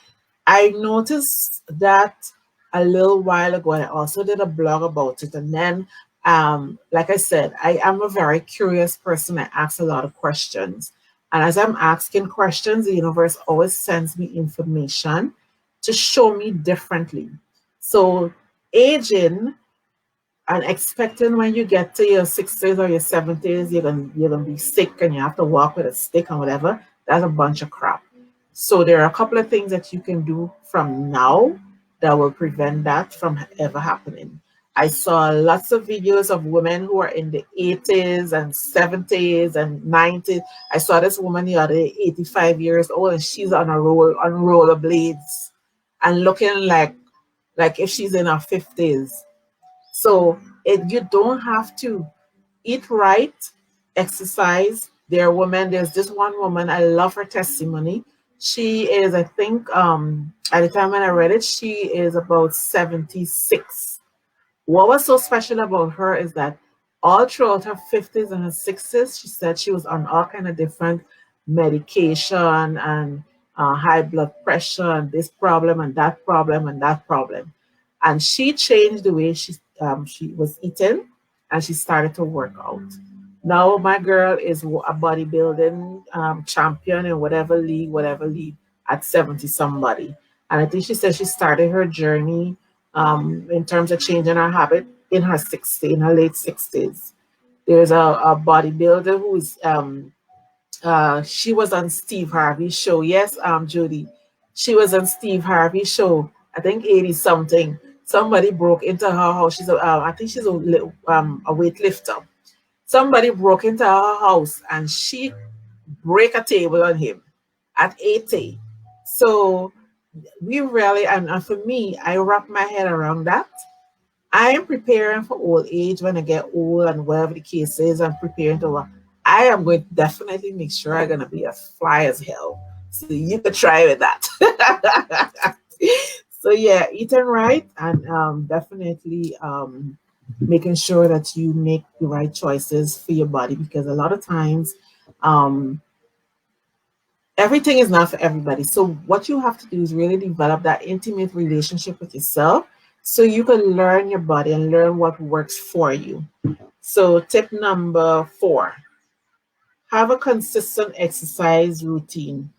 I noticed that a little while ago. I also did a blog about it. And then, like I said, I am a very curious person. I ask a lot of questions. And as I'm asking questions, the universe always sends me information to show me differently. So, aging and expecting when you get to your 60s or your 70s, you're gonna be sick and you have to walk with a stick and whatever, that's a bunch of crap. So there are a couple of things that you can do from now that will prevent that from ever happening. I saw lots of videos of women who are in the 80s and 70s and 90s. I saw this woman the other day, 85 years old, and she's on rollerblades and looking like if she's in her 50s. So you don't have to eat right, exercise. There are women, there's this one woman, I love her testimony. She is, I think, at the time when I read it, she is about 76. What was so special about her is that all throughout her 50s and her 60s, she said she was on all kind of different medication and high blood pressure and this problem and that problem and that problem. And she changed the way she was eating and she started to work out. Now my girl is a bodybuilding champion in whatever league at 70 somebody. And I think she said she started her journey in terms of changing her habit in her 60s, in her late 60s. There's a bodybuilder who's she was on Steve Harvey's show. Yes, Judy. She was on Steve Harvey's show. I think 80 something. Somebody broke into her house. I think she's a weightlifter. Somebody broke into her house and she break a table on him at 80. So we really, and for me, I wrap my head around that. I am preparing for old age when I get old and whatever the case is, I'm preparing to work. I am going to definitely make sure I'm going to be as fly as hell. So you could try with that. So yeah, eating right and definitely making sure that you make the right choices for your body, because a lot of times um, everything is not for everybody. So what you have to do is really develop that intimate relationship with yourself so you can learn your body and learn what works for you. So tip number 4, have a consistent exercise routine.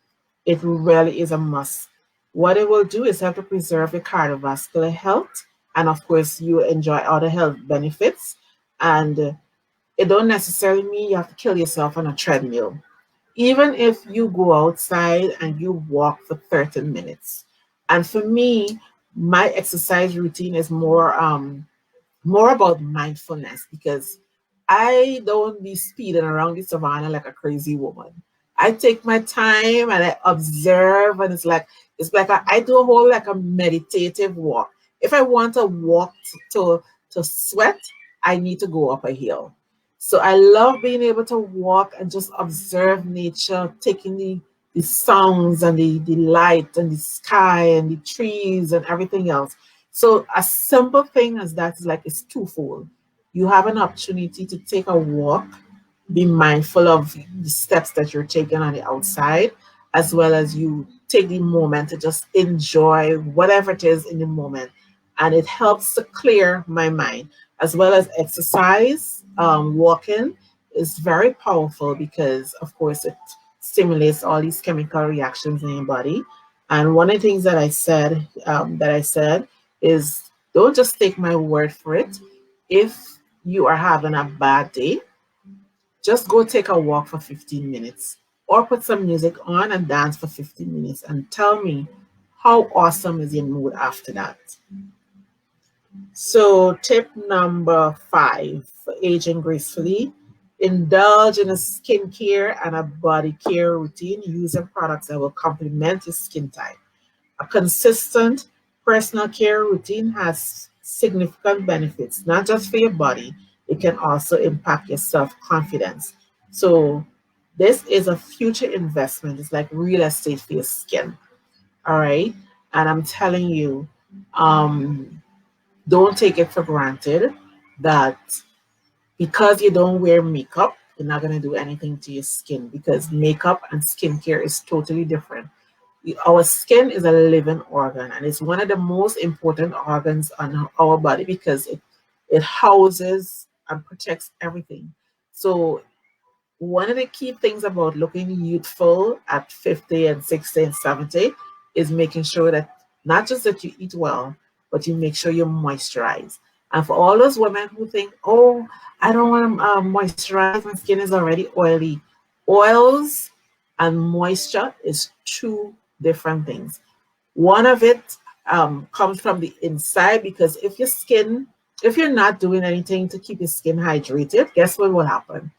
It really is a must. What it will do is help to preserve your cardiovascular health, and of course you enjoy other health benefits. And it don't necessarily mean you have to kill yourself on a treadmill. Even if you go outside and you walk for 30 minutes. And for me, my exercise routine is more about mindfulness, because I don't be speeding around the savannah like a crazy woman. I take my time and I observe, and it's like I do a whole like a meditative walk. If I want to walk to sweat, I need to go up a hill. So I love being able to walk and just observe nature, taking the sounds and the light and the sky and the trees and everything else. So a simple thing as that is like it's twofold. You have an opportunity to take a walk, be mindful of the steps that you're taking on the outside, as well as you take the moment to just enjoy whatever it is in the moment. And it helps to clear my mind, as well as exercise. Walking is very powerful because, of course, it stimulates all these chemical reactions in your body. And one of the things that I said is, don't just take my word for it. If you are having a bad day, just go take a walk for 15 minutes or put some music on and dance for 15 minutes and tell me how awesome is your mood after that. So, tip number 5 for aging gracefully, indulge in a skincare and a body care routine using products that will complement your skin type. A consistent personal care routine has significant benefits, not just for your body, it can also impact your self confidence. So, this is a future investment. It's like real estate for your skin. All right. And I'm telling you, um, don't take it for granted that because you don't wear makeup, you're not going to do anything to your skin, because makeup and skincare is totally different. Our skin is a living organ, and it's one of the most important organs on our body because it houses and protects everything. So one of the key things about looking youthful at 50 and 60 and 70 is making sure that not just that you eat well, but you make sure you moisturize. And for all those women who think, oh, I don't want to moisturize, my skin is already oily. Oils and moisture is two different things. One of it comes from the inside, because if you're not doing anything to keep your skin hydrated, guess what will happen?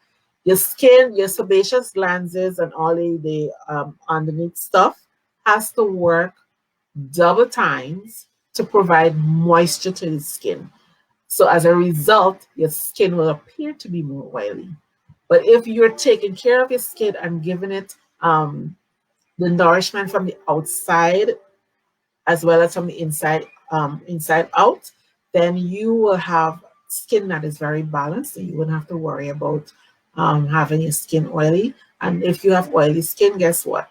Your skin, your sebaceous glands, and all the underneath stuff has to work double times to provide moisture to the skin. So as a result, your skin will appear to be more oily. But if you're taking care of your skin and giving it the nourishment from the outside as well as from the inside out, then you will have skin that is very balanced, and you wouldn't have to worry about having your skin oily. And if you have oily skin, guess what?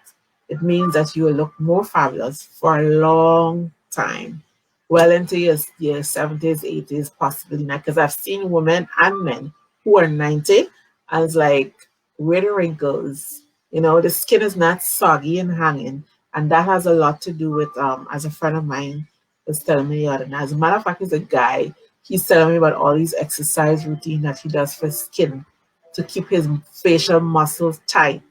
It means that you will look more fabulous for a long time, well into your 70s, 80s, possibly not. Because I've seen women and men who are 90, and it's like, where the wrinkles? The skin is not soggy and hanging, and that has a lot to do with as a friend of mine was telling me the other night. As a matter of fact, he's a guy. He's telling me about all these exercise routine that he does for skin to keep his facial muscles tight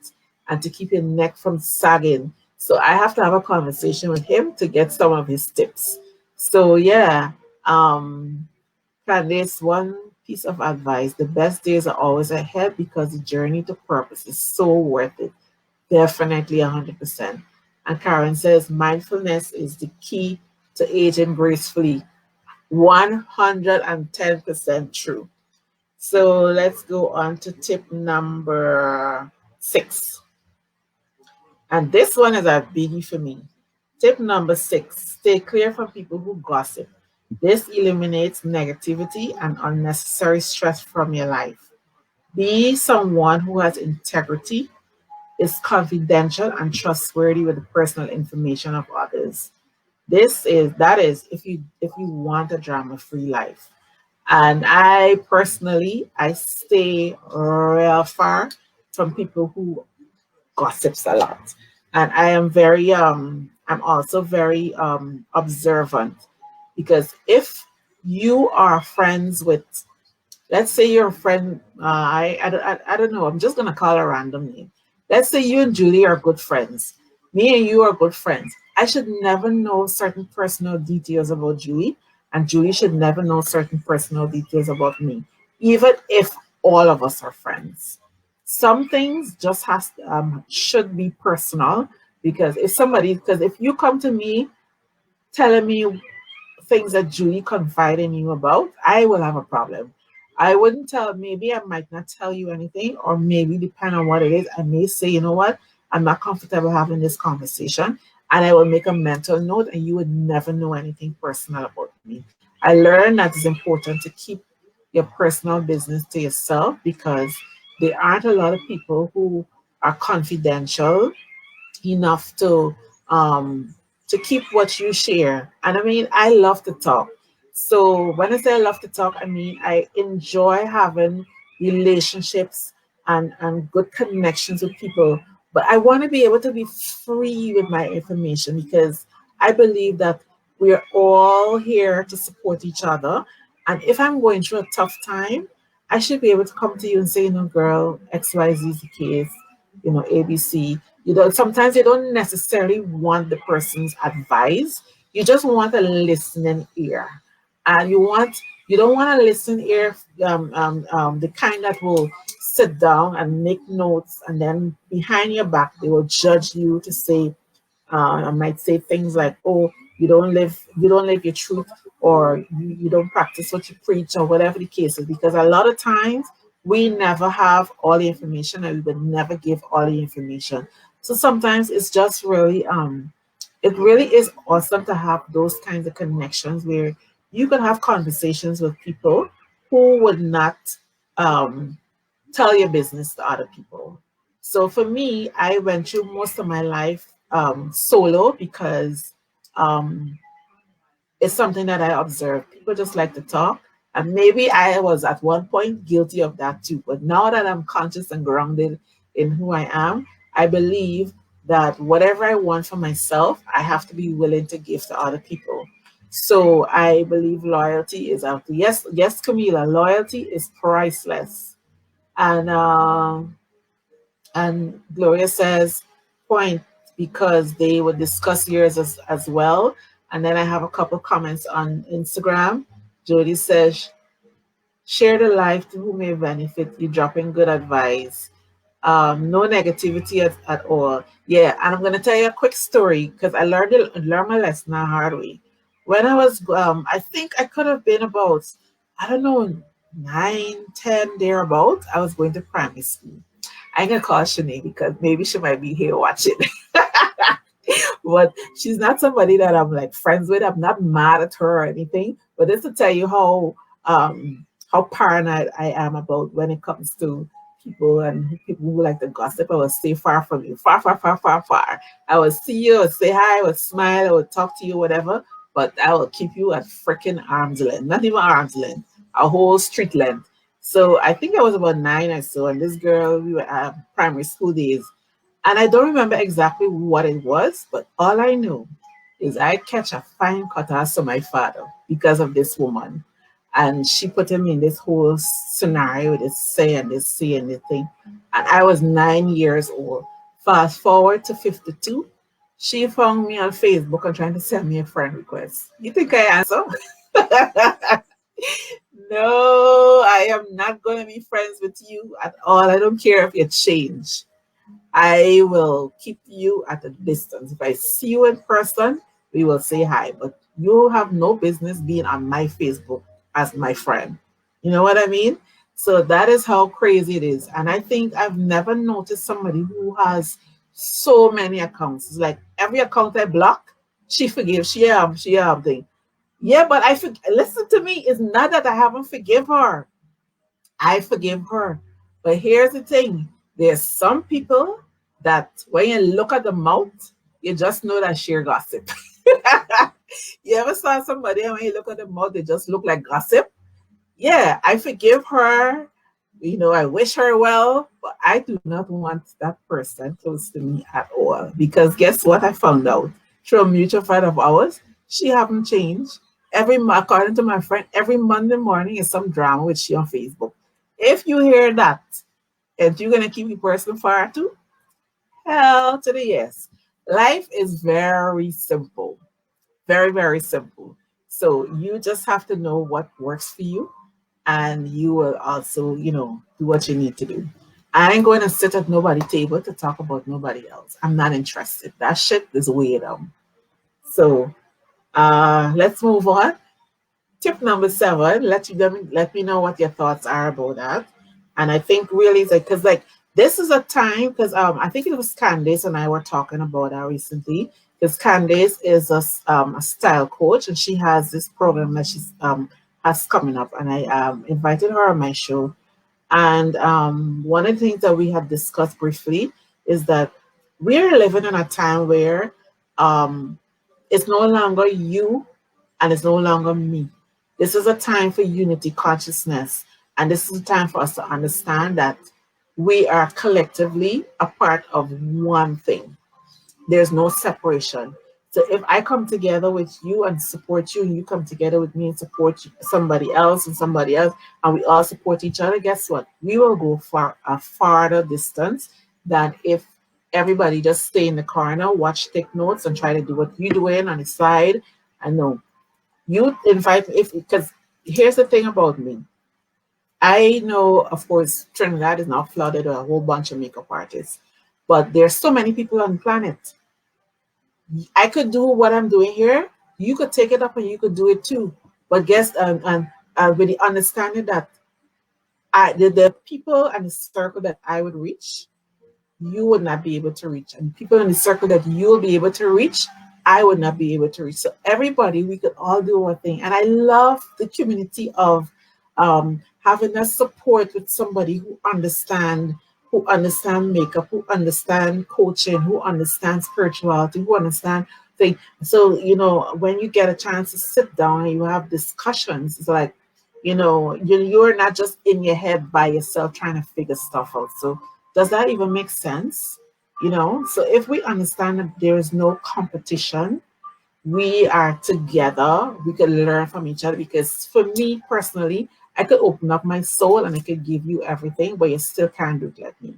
and to keep his neck from sagging. So I have to have a conversation with him to get some of his tips. So yeah, Candice, one piece of advice: the best days are always ahead because the journey to purpose is so worth it. Definitely 100%. And Karen says mindfulness is the key to aging gracefully. 110% true. So let's go on to tip number 6. And this one is a biggie for me. Tip number 6: stay clear from people who gossip. This eliminates negativity and unnecessary stress from your life. Be someone who has integrity, is confidential and trustworthy with the personal information of others. That is if you want a drama-free life. And I personally I stay real far from people who gossips a lot. And I'm also very observant, because if you are friends with, let's say you're a friend, I don't know, I'm just going to call a random name. Let's say you and Julie are good friends. Me and you are good friends. I should never know certain personal details about Julie, and Julie should never know certain personal details about me, even if all of us are friends. Some things just should be personal, because if you come to me telling me things that Julie confided in you about, I will have a problem. I wouldn't tell, maybe I might not tell you anything, or maybe depending on what it is, I may say, you know what, I'm not comfortable having this conversation. And I will make a mental note, and you would never know anything personal about me. I learned that it's important to keep your personal business to yourself, because there aren't a lot of people who are confidential enough to keep what you share. And I mean, I love to talk. So when I say I love to talk, I mean I enjoy having relationships and good connections with people. But I want to be able to be free with my information, because I believe that we're all here to support each other. And if I'm going through a tough time, I should be able to come to you and say, you know, girl, XYZ is the case, you know, ABC. You know, sometimes you don't necessarily want the person's advice. You just want a listening ear. And you don't want a listening ear, the kind that will sit down and make notes, and then behind your back they will judge you to say, I might say things like, "Oh, you don't live your truth, or you don't practice what you preach, or whatever the case is." Because a lot of times we never have all the information, and we would never give all the information. So sometimes it really is awesome to have those kinds of connections where you can have conversations with people who would not um, tell your business to other people. So for me, I went through most of my life solo, because um, it's something that I observe. People just like to talk. And maybe I was at one point guilty of that too. But now that I'm conscious and grounded in who I am, I believe that whatever I want for myself, I have to be willing to give to other people. So I believe loyalty is out there. Yes, yes, Camila, loyalty is priceless. And Gloria says, point, because they would discuss yours as well. And then I have a couple comments on Instagram. Jody says, share the life to whom may benefit you, dropping good advice. No negativity at all. Yeah, and I'm gonna tell you a quick story, because learned my lesson the hard way. When I was I think I could have been about, I don't know, 9, 10 thereabout. I was going to primary school. I ain't gonna call Shanae because maybe she might be here watching. But she's not somebody that I'm like friends with. I'm not mad at her or anything. But just to tell you how paranoid I am about when it comes to people, and people who like to gossip. I will stay far from you. Far, far, far, far, far. I will see you, I will say hi, I will smile, I will talk to you, whatever. But I will keep you at freaking arm's length. Not even arm's length, a whole street length. So I think I was about 9 or so, and this girl, we were at primary school days, and I don't remember exactly what it was, but all I know is I catch a fine cutlass to my father because of this woman. And she put him in this whole scenario, this say and this thing. And I was 9 years old. Fast forward to 52. She found me on Facebook and trying to send me a friend request. You think I answer? No, I am not going to be friends with you at all. I don't care if you change. I will keep you at a distance. If I see you in person, we will say hi. But you have no business being on my Facebook as my friend. You know what I mean? So that is how crazy it is. And I think I've never noticed somebody who has so many accounts. It's like every account I block, she forgives. She have thing. Yeah, but listen to me. It's not that I haven't forgive her. I forgive her. But here's the thing. There's some people that when you look at the mouth, you just know that sheer gossip. You ever saw somebody and when you look at the mouth, they just look like gossip? Yeah, I forgive her. I wish her well, but I do not want that person close to me at all. Because guess what I found out through a mutual friend of ours? She haven't changed. According to my friend, every Monday morning is some drama with she on Facebook. If you hear that, and you're gonna keep your person far too, hell to the yes. Life is very simple, very very simple. So you just have to know what works for you, and you will also, do what you need to do. I ain't going to sit at nobody's table to talk about nobody else. I'm not interested. That shit is way down. So let's move on. Tip number 7. Let me know what your thoughts are about that. And I think really it's like because like this is a time because I think it was Candace and I were talking about that recently because Candace is a style coach and she has this program that she's has coming up and I invited her on my show. And one of the things that we had discussed briefly is that we're living in a time where um, it's no longer you and it's no longer me. This is a time for unity consciousness. And this is a time for us to understand that we are collectively a part of one thing. There's no separation. So if I come together with you and support you, and you come together with me and support somebody else, and we all support each other, guess what? We will go far a farther distance than if everybody just stay in the corner, watch, take notes, and try to do what you're doing on the side. I know you invite if because here's the thing about me. I know, of course, Trinidad is not flooded with a whole bunch of makeup artists, but there's so many people on the planet. I could do what I'm doing here. You could take it up and you could do it too. But guess with the understanding that the people and the circle that I would reach, you would not be able to reach. And people in the circle that you'll be able to reach, I would not be able to reach. So everybody, we could all do our thing. And I love the community of having a support with somebody who understand makeup, who understand coaching, who understand spirituality, who understand things. So, when you get a chance to sit down and you have discussions, it's like, you're not just in your head by yourself trying to figure stuff out. So does that even make sense? So if we understand that there is no competition, we are together, we can learn from each other. Because for me personally, I could open up my soul and I could give you everything, but you still can't do it like me.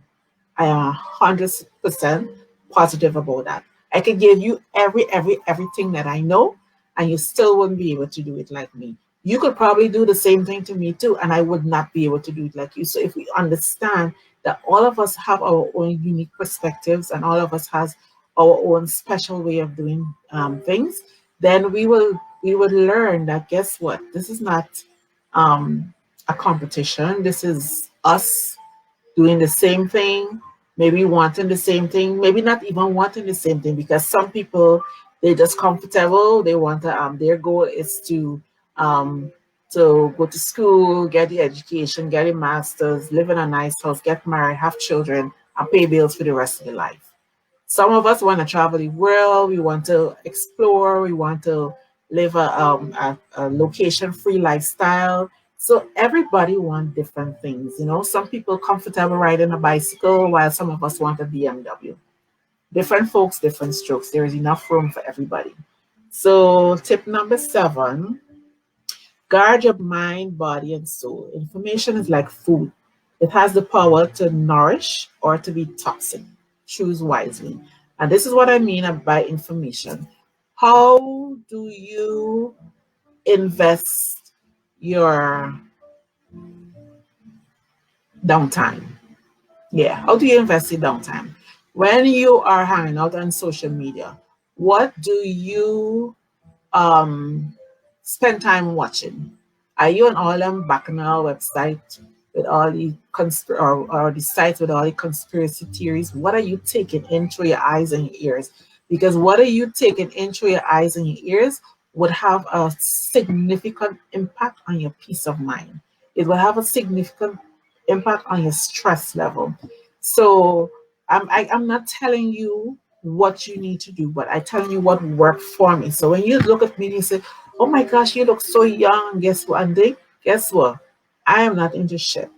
I am 100% positive about that. I could give you everything that I know, and you still wouldn't be able to do it like me. You could probably do the same thing to me too, and I would not be able to do it like you. So if we understand that all of us have our own unique perspectives and all of us has our own special way of doing things, then we would learn that guess what? This is not a competition. This is us doing the same thing, maybe wanting the same thing, maybe not even wanting the same thing, because some people they're just comfortable. They want to their goal is um to go to school, get the education, get a master's, live in a nice house, get married, have children, and pay bills for the rest of their life. Some of us want to travel the world. We want to explore. We want to live a location-free lifestyle. So everybody wants different things. Some people comfortable riding a bicycle, while some of us want a BMW. Different folks, different strokes. There is enough room for everybody. So tip number 7: guard your mind, body, and soul. Information is like food. It has the power to nourish or to be toxic. Choose wisely. And this is what I mean by information. How do you invest your downtime? Yeah, how do you invest your downtime? When you are hanging out on social media, what do you um spend time watching? Are you on all them bacchanal website with all the or the sites with all the conspiracy theories? What are you taking in through your eyes and your ears? Because what are you taking in through your eyes and your ears would have a significant impact on your peace of mind. It will have a significant impact on your stress level. So I'm not telling you what you need to do, but I'm telling you what worked for me. So when you look at me and you say, "Oh my gosh, you look so young," and guess what? And they, guess what? I am not into shit.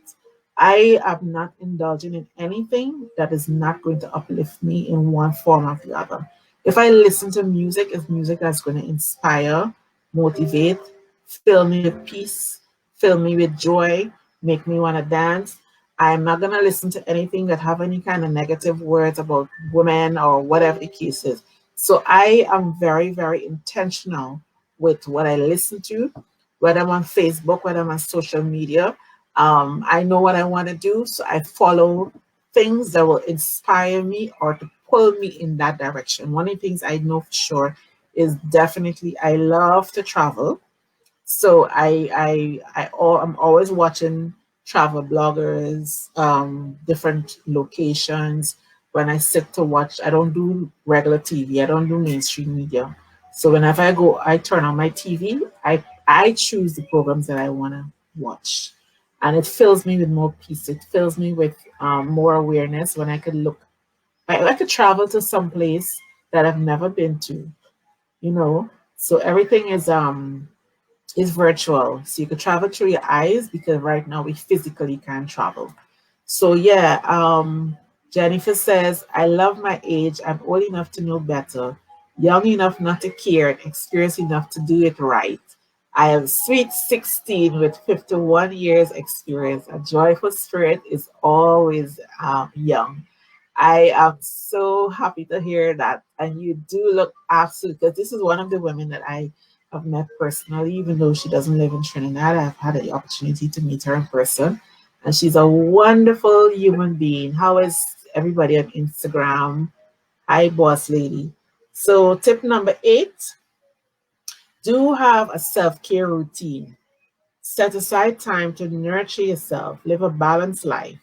I am not indulging in anything that is not going to uplift me in one form or the other. If I listen to music, it's music that's going to inspire, motivate, fill me with peace, fill me with joy, make me want to dance. I'm not going to listen to anything that have any kind of negative words about women or whatever the case is. So I am very, very intentional with what I listen to, whether I'm on Facebook, whether I'm on social media. I know what I want to do, so I follow things that will inspire me or to pull me in that direction. One of the things I know for sure is definitely I love to travel. So I'm always watching travel bloggers, different locations. When I sit to watch, I don't do regular TV. I don't do mainstream media. So whenever I go, I turn on my TV. I choose the programs that I want to watch, and it fills me with more peace. It fills me with more awareness when I could look. I could travel to some place that I've never been to. You know, so everything is virtual. So you could travel through your eyes because right now we physically can't travel. So yeah, Jennifer says, I love my age. I'm old enough to know better, young enough not to care, and experienced enough to do it right. I am sweet 16 with 51 years experience. A joyful spirit is always young. I am so happy to hear that. And you do look absolutely, because this is one of the women that I have met personally, even though she doesn't live in Trinidad. I've had the opportunity to meet her in person. And she's a wonderful human being. How is everybody on Instagram? Hi, boss lady. So, tip number 8, do have a self care routine. Set aside time to nurture yourself, live a balanced life.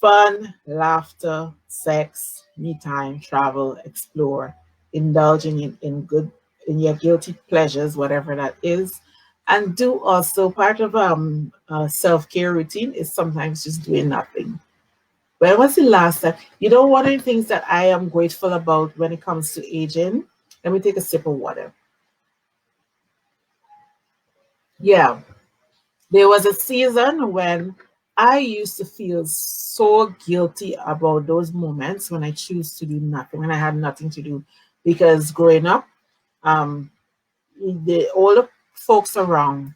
Fun, laughter, sex, me time, travel, explore, indulging in good in your guilty pleasures, whatever that is. And do also part of a self-care routine is sometimes just doing nothing. When was the last time? You know, one of the things that I am grateful about when it comes to aging, let me take a sip of water. Yeah, there was a season when I used to feel so guilty about those moments when I choose to do nothing, when I had nothing to do. Because growing up, um, all the folks around,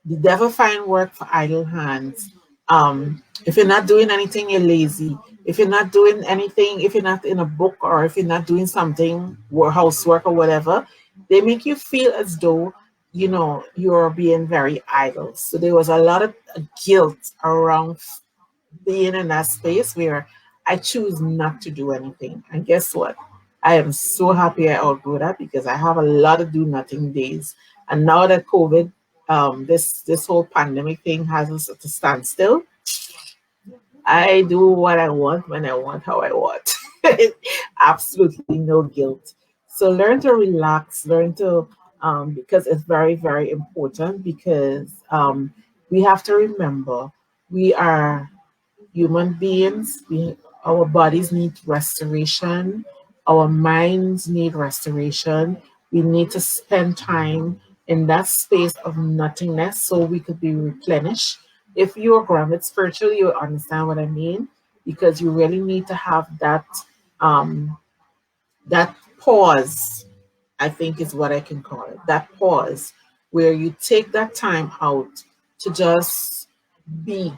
the devil find work for idle hands. If you're not doing anything, you're lazy. If you're not doing anything, if you're not in a book or if you're not doing something, housework or whatever, they make you feel as though, you're being very idle. So there was a lot of guilt around being in that space where I choose not to do anything. And guess what? I am so happy I outgrew that because I have a lot of do nothing days. And now that COVID, this whole pandemic thing has us at a standstill, I do what I want when I want, how I want. Absolutely no guilt. So learn to relax, learn to, because it's very, very important because we have to remember we are human beings. Our bodies need restoration. Our minds need restoration. We need to spend time in that space of nothingness so we could be replenished. If you are grounded spiritually, you understand what I mean, because you really need to have um, that pause. I think is what I can call it. That pause where you take that time out to just be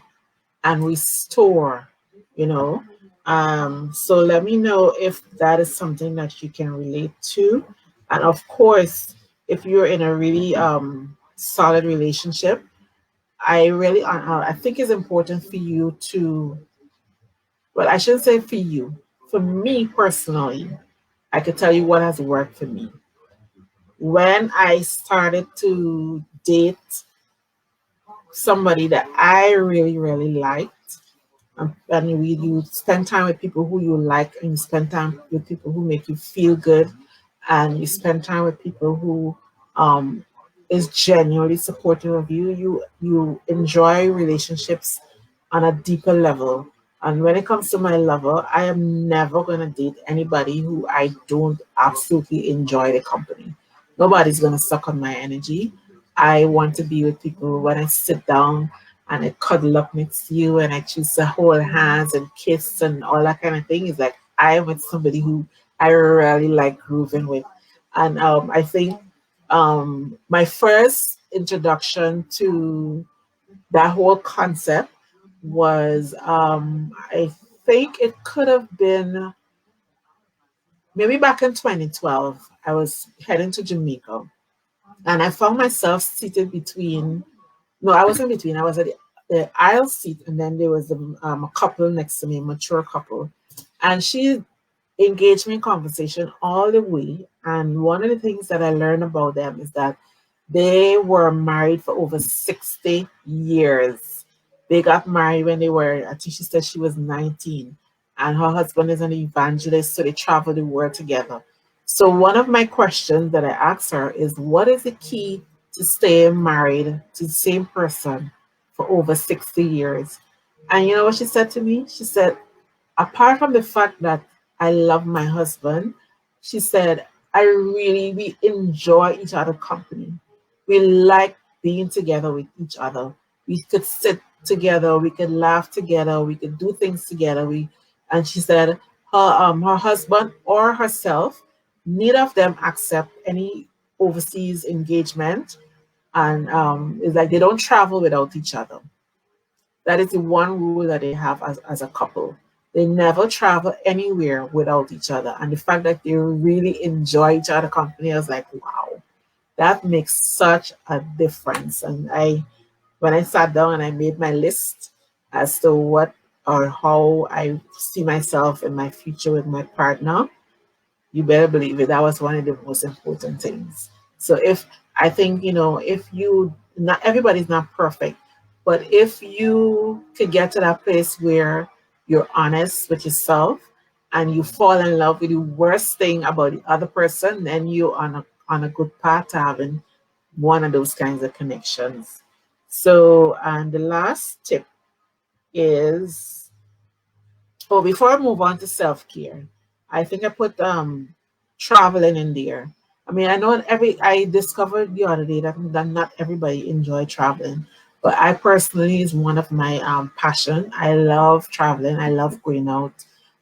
and restore, you know. So let me know if that is something that you can relate to. And of course, if you're in a really solid relationship, I think it's important for you to, well, I shouldn't say for you. For me personally, I could tell you what has worked for me. When I started to date somebody that I really, really liked, and you spend time with people who you like, and you spend time with people who make you feel good, and you spend time with people who um, is genuinely supportive of you, you enjoy relationships on a deeper level. And when it comes to my lover, I am never gonna date anybody who I don't absolutely enjoy the company. Nobody's gonna suck on my energy. I want to be with people when I sit down and I cuddle up next to you and I choose to hold hands and kiss and all that kind of thing. Is like I am with somebody who I really like grooving with. And I think my first introduction to that whole concept was I think it could have been maybe back in 2012. I was heading to Jamaica and I found myself seated between, no, I wasn't between, I was at the aisle seat, and then there was a couple next to me, a mature couple. And she engaged me in conversation all the way. And one of the things that I learned about them is that they were married for over 60 years. They got married when they were, I think she said she was 19, and her husband is an evangelist, so they travel the world together. So, one of my questions that I asked her is, what is the key to staying married to the same person for over 60 years? And you know what she said to me? She said, apart from the fact that I love my husband, she said, we enjoy each other company. We like being together with each other. We could sit together, we could laugh together, we could do things together. And she said her husband or herself, neither of them accept any overseas engagement, and it's like they don't travel without each other. That is the one rule that they have as a couple. They never travel anywhere without each other. And the fact that they really enjoy each other company, I was like, wow, that makes such a difference. And when I sat down and I made my list as to what or how I see myself in my future with my partner, you better believe it. That was one of the most important things. So if I think, if you, not everybody's not perfect, but if you could get to that place where you're honest with yourself and you fall in love with the worst thing about the other person, then you're on a good path to having one of those kinds of connections. So, and the last tip is, oh, before I move on to self care, I think I put traveling in there. I mean, I know I discovered the other day that not everybody enjoy traveling, but I personally is one of my passion. I love traveling. I love going out.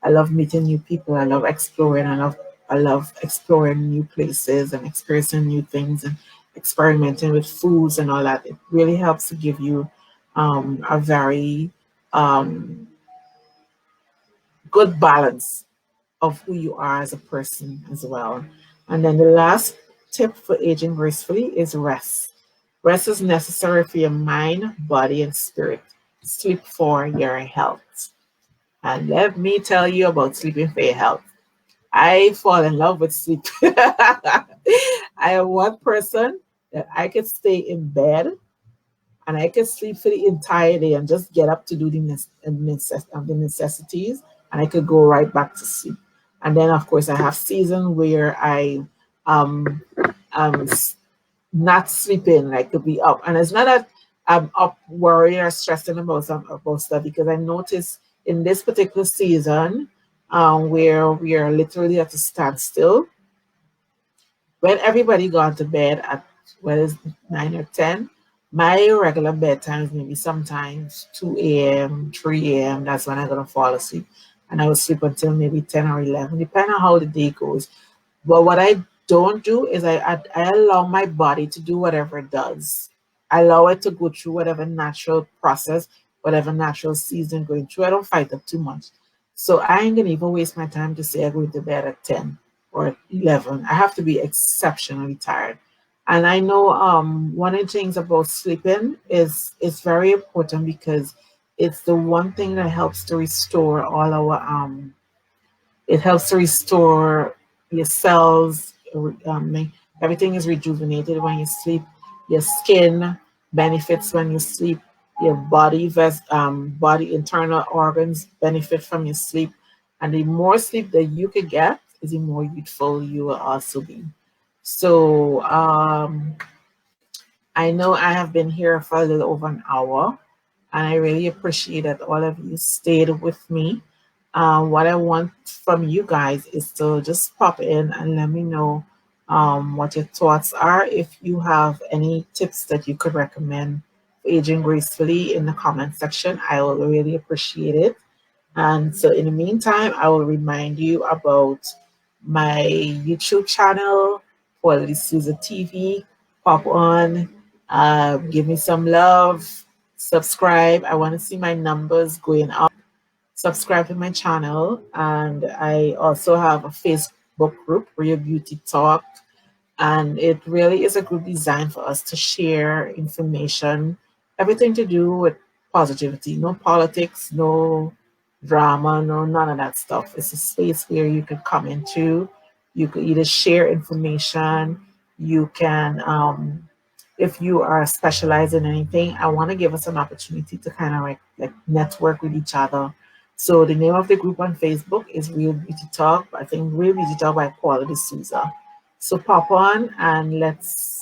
I love meeting new people. I love exploring. I love exploring new places and experiencing new things and experimenting with foods and all that. It really helps to give you a very um, good balance of who you are as a person as well. And then the last tip for aging gracefully is rest. Rest is necessary for your mind, body, and spirit. Sleep for your health. And let me tell you about sleeping for your health. I fall in love with sleep. I am one person that I could stay in bed and I can sleep for the entire day and just get up to do the necessities, and I could go right back to sleep. And then, of course, I have seasons where um, I'm not sleeping, like to be up. And it's not that I'm up worrying or stressing about stuff, because I notice in this particular season where we are literally at a standstill, when everybody gone to bed at whether it's 9 or 10, my regular bedtime is maybe sometimes 2 a.m., 3 a.m. That's when I'm gonna fall asleep. And I will sleep until maybe 10 or 11, depending on how the day goes. But what I don't do is I allow my body to do whatever it does. I allow it to go through whatever natural process, whatever natural season going through. I don't fight up too much. So I ain't gonna even waste my time to say I go to bed at 10 or 11. I have to be exceptionally tired. And I know one of the things about sleeping is it's very important because it's the one thing that helps to restore all our it helps to restore your cells. Everything is rejuvenated when you sleep. Your skin benefits when you sleep. Your body internal organs benefit from your sleep. And the more sleep that you could get, is the more youthful you will also be. So I know I have been here for a little over an hour, and I really appreciate that all of you stayed with me. What I want from you guys is to just pop in and let me know what your thoughts are. If you have any tips that you could recommend for aging gracefully in the comment section, I will really appreciate it. And so, in the meantime, I will remind you about my YouTube channel, Quality Susan TV. Pop on, give me some love, subscribe. I want to see my numbers going up. Subscribe to my channel, and I also have a Facebook group, Real Beauty Talk, and it really is a group designed for us to share information, everything to do with positivity. No politics, no drama, no none of that stuff. It's a space where you can come into. You could either share information. You can, if you are specialized in anything, I want to give us an opportunity to kind of like network with each other. So the name of the group on Facebook is Real Beauty Talk. I think Real Beauty Talk by Quality Souza. So pop on and let's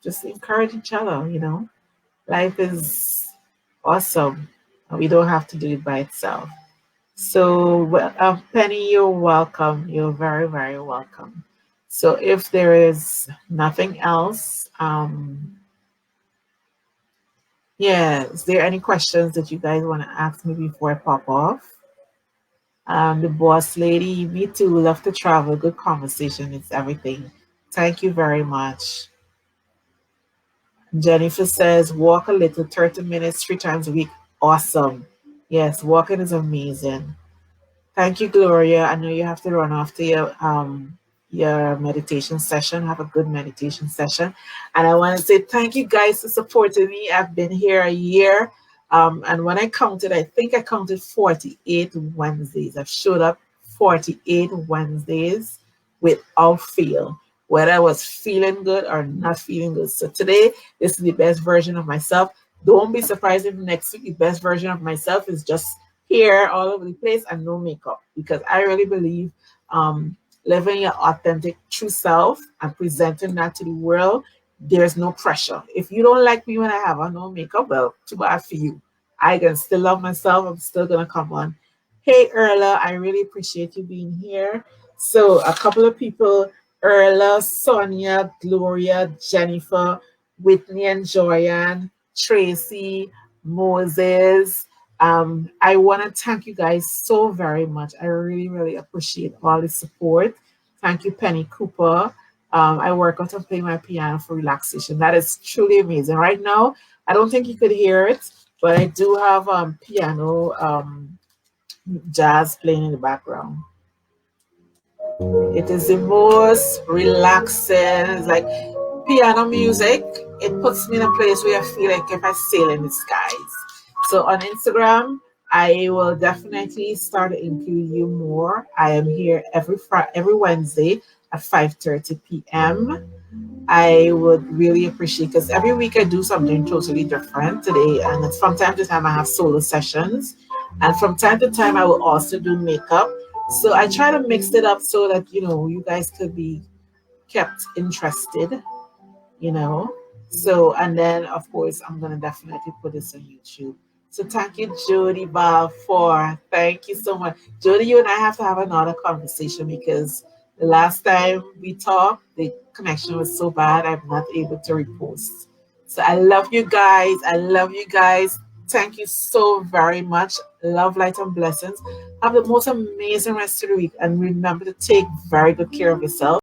just encourage each other, you know. Life is awesome. We don't have to do it by itself. So, well, Penny, you're welcome. You're very, very welcome. So, if there is nothing else, yeah, is there any questions that you guys want to ask me before I pop off? The boss lady, me too. Love to travel. Good conversation. It's everything. Thank you very much. Jennifer says, walk a little, 30 minutes, 3 times a week. Awesome. Yes, walking is amazing. Thank you, Gloria. I know you have to run off to your meditation session. Have a good meditation session. And I want to say thank you guys for supporting me. I've been here a year. And when I counted, I think I counted 48 Wednesdays. I've showed up 48 Wednesdays without fail, whether I was feeling good or not feeling good. So today, this is the best version of myself. Don't be surprised if next week the best version of myself is just hair all over the place and no makeup, because I really believe living your authentic true self and presenting that to the world, there's no pressure. If you don't like me when I have on no makeup, well, too bad for you. I can still love myself. I'm still gonna come on. Hey Erla, I really appreciate you being here. So a couple of people, Erla, Sonia, Gloria, Jennifer, Whitney and Joyanne, Tracy, Moses. I want to thank you guys so very much. I really, really appreciate all the support. Thank you, Penny Cooper. I work out and play my piano for relaxation. That is truly amazing. Right now, I don't think you could hear it, but I do have piano jazz playing in the background. It is the most relaxing, it's like piano music. It puts me in a place where I feel like if I sail in the skies. So on Instagram, I will definitely start to include you more. I am here every Wednesday at 5:30 p.m. I would really appreciate, because every week I do something totally different today, and it's from time to time I have solo sessions, and from time to time I will also do makeup. So I try to mix it up so that you guys could be kept interested, you know. So, and then of course, I'm gonna definitely put this on YouTube. So thank you, Jody Balfour. Thank you so much. Jody, you and I have to have another conversation, because the last time we talked, the connection was so bad I'm not able to repost. So I love you guys. I love you guys. Thank you so very much. Love, light, and blessings. Have the most amazing rest of the week. And remember to take very good care of yourself.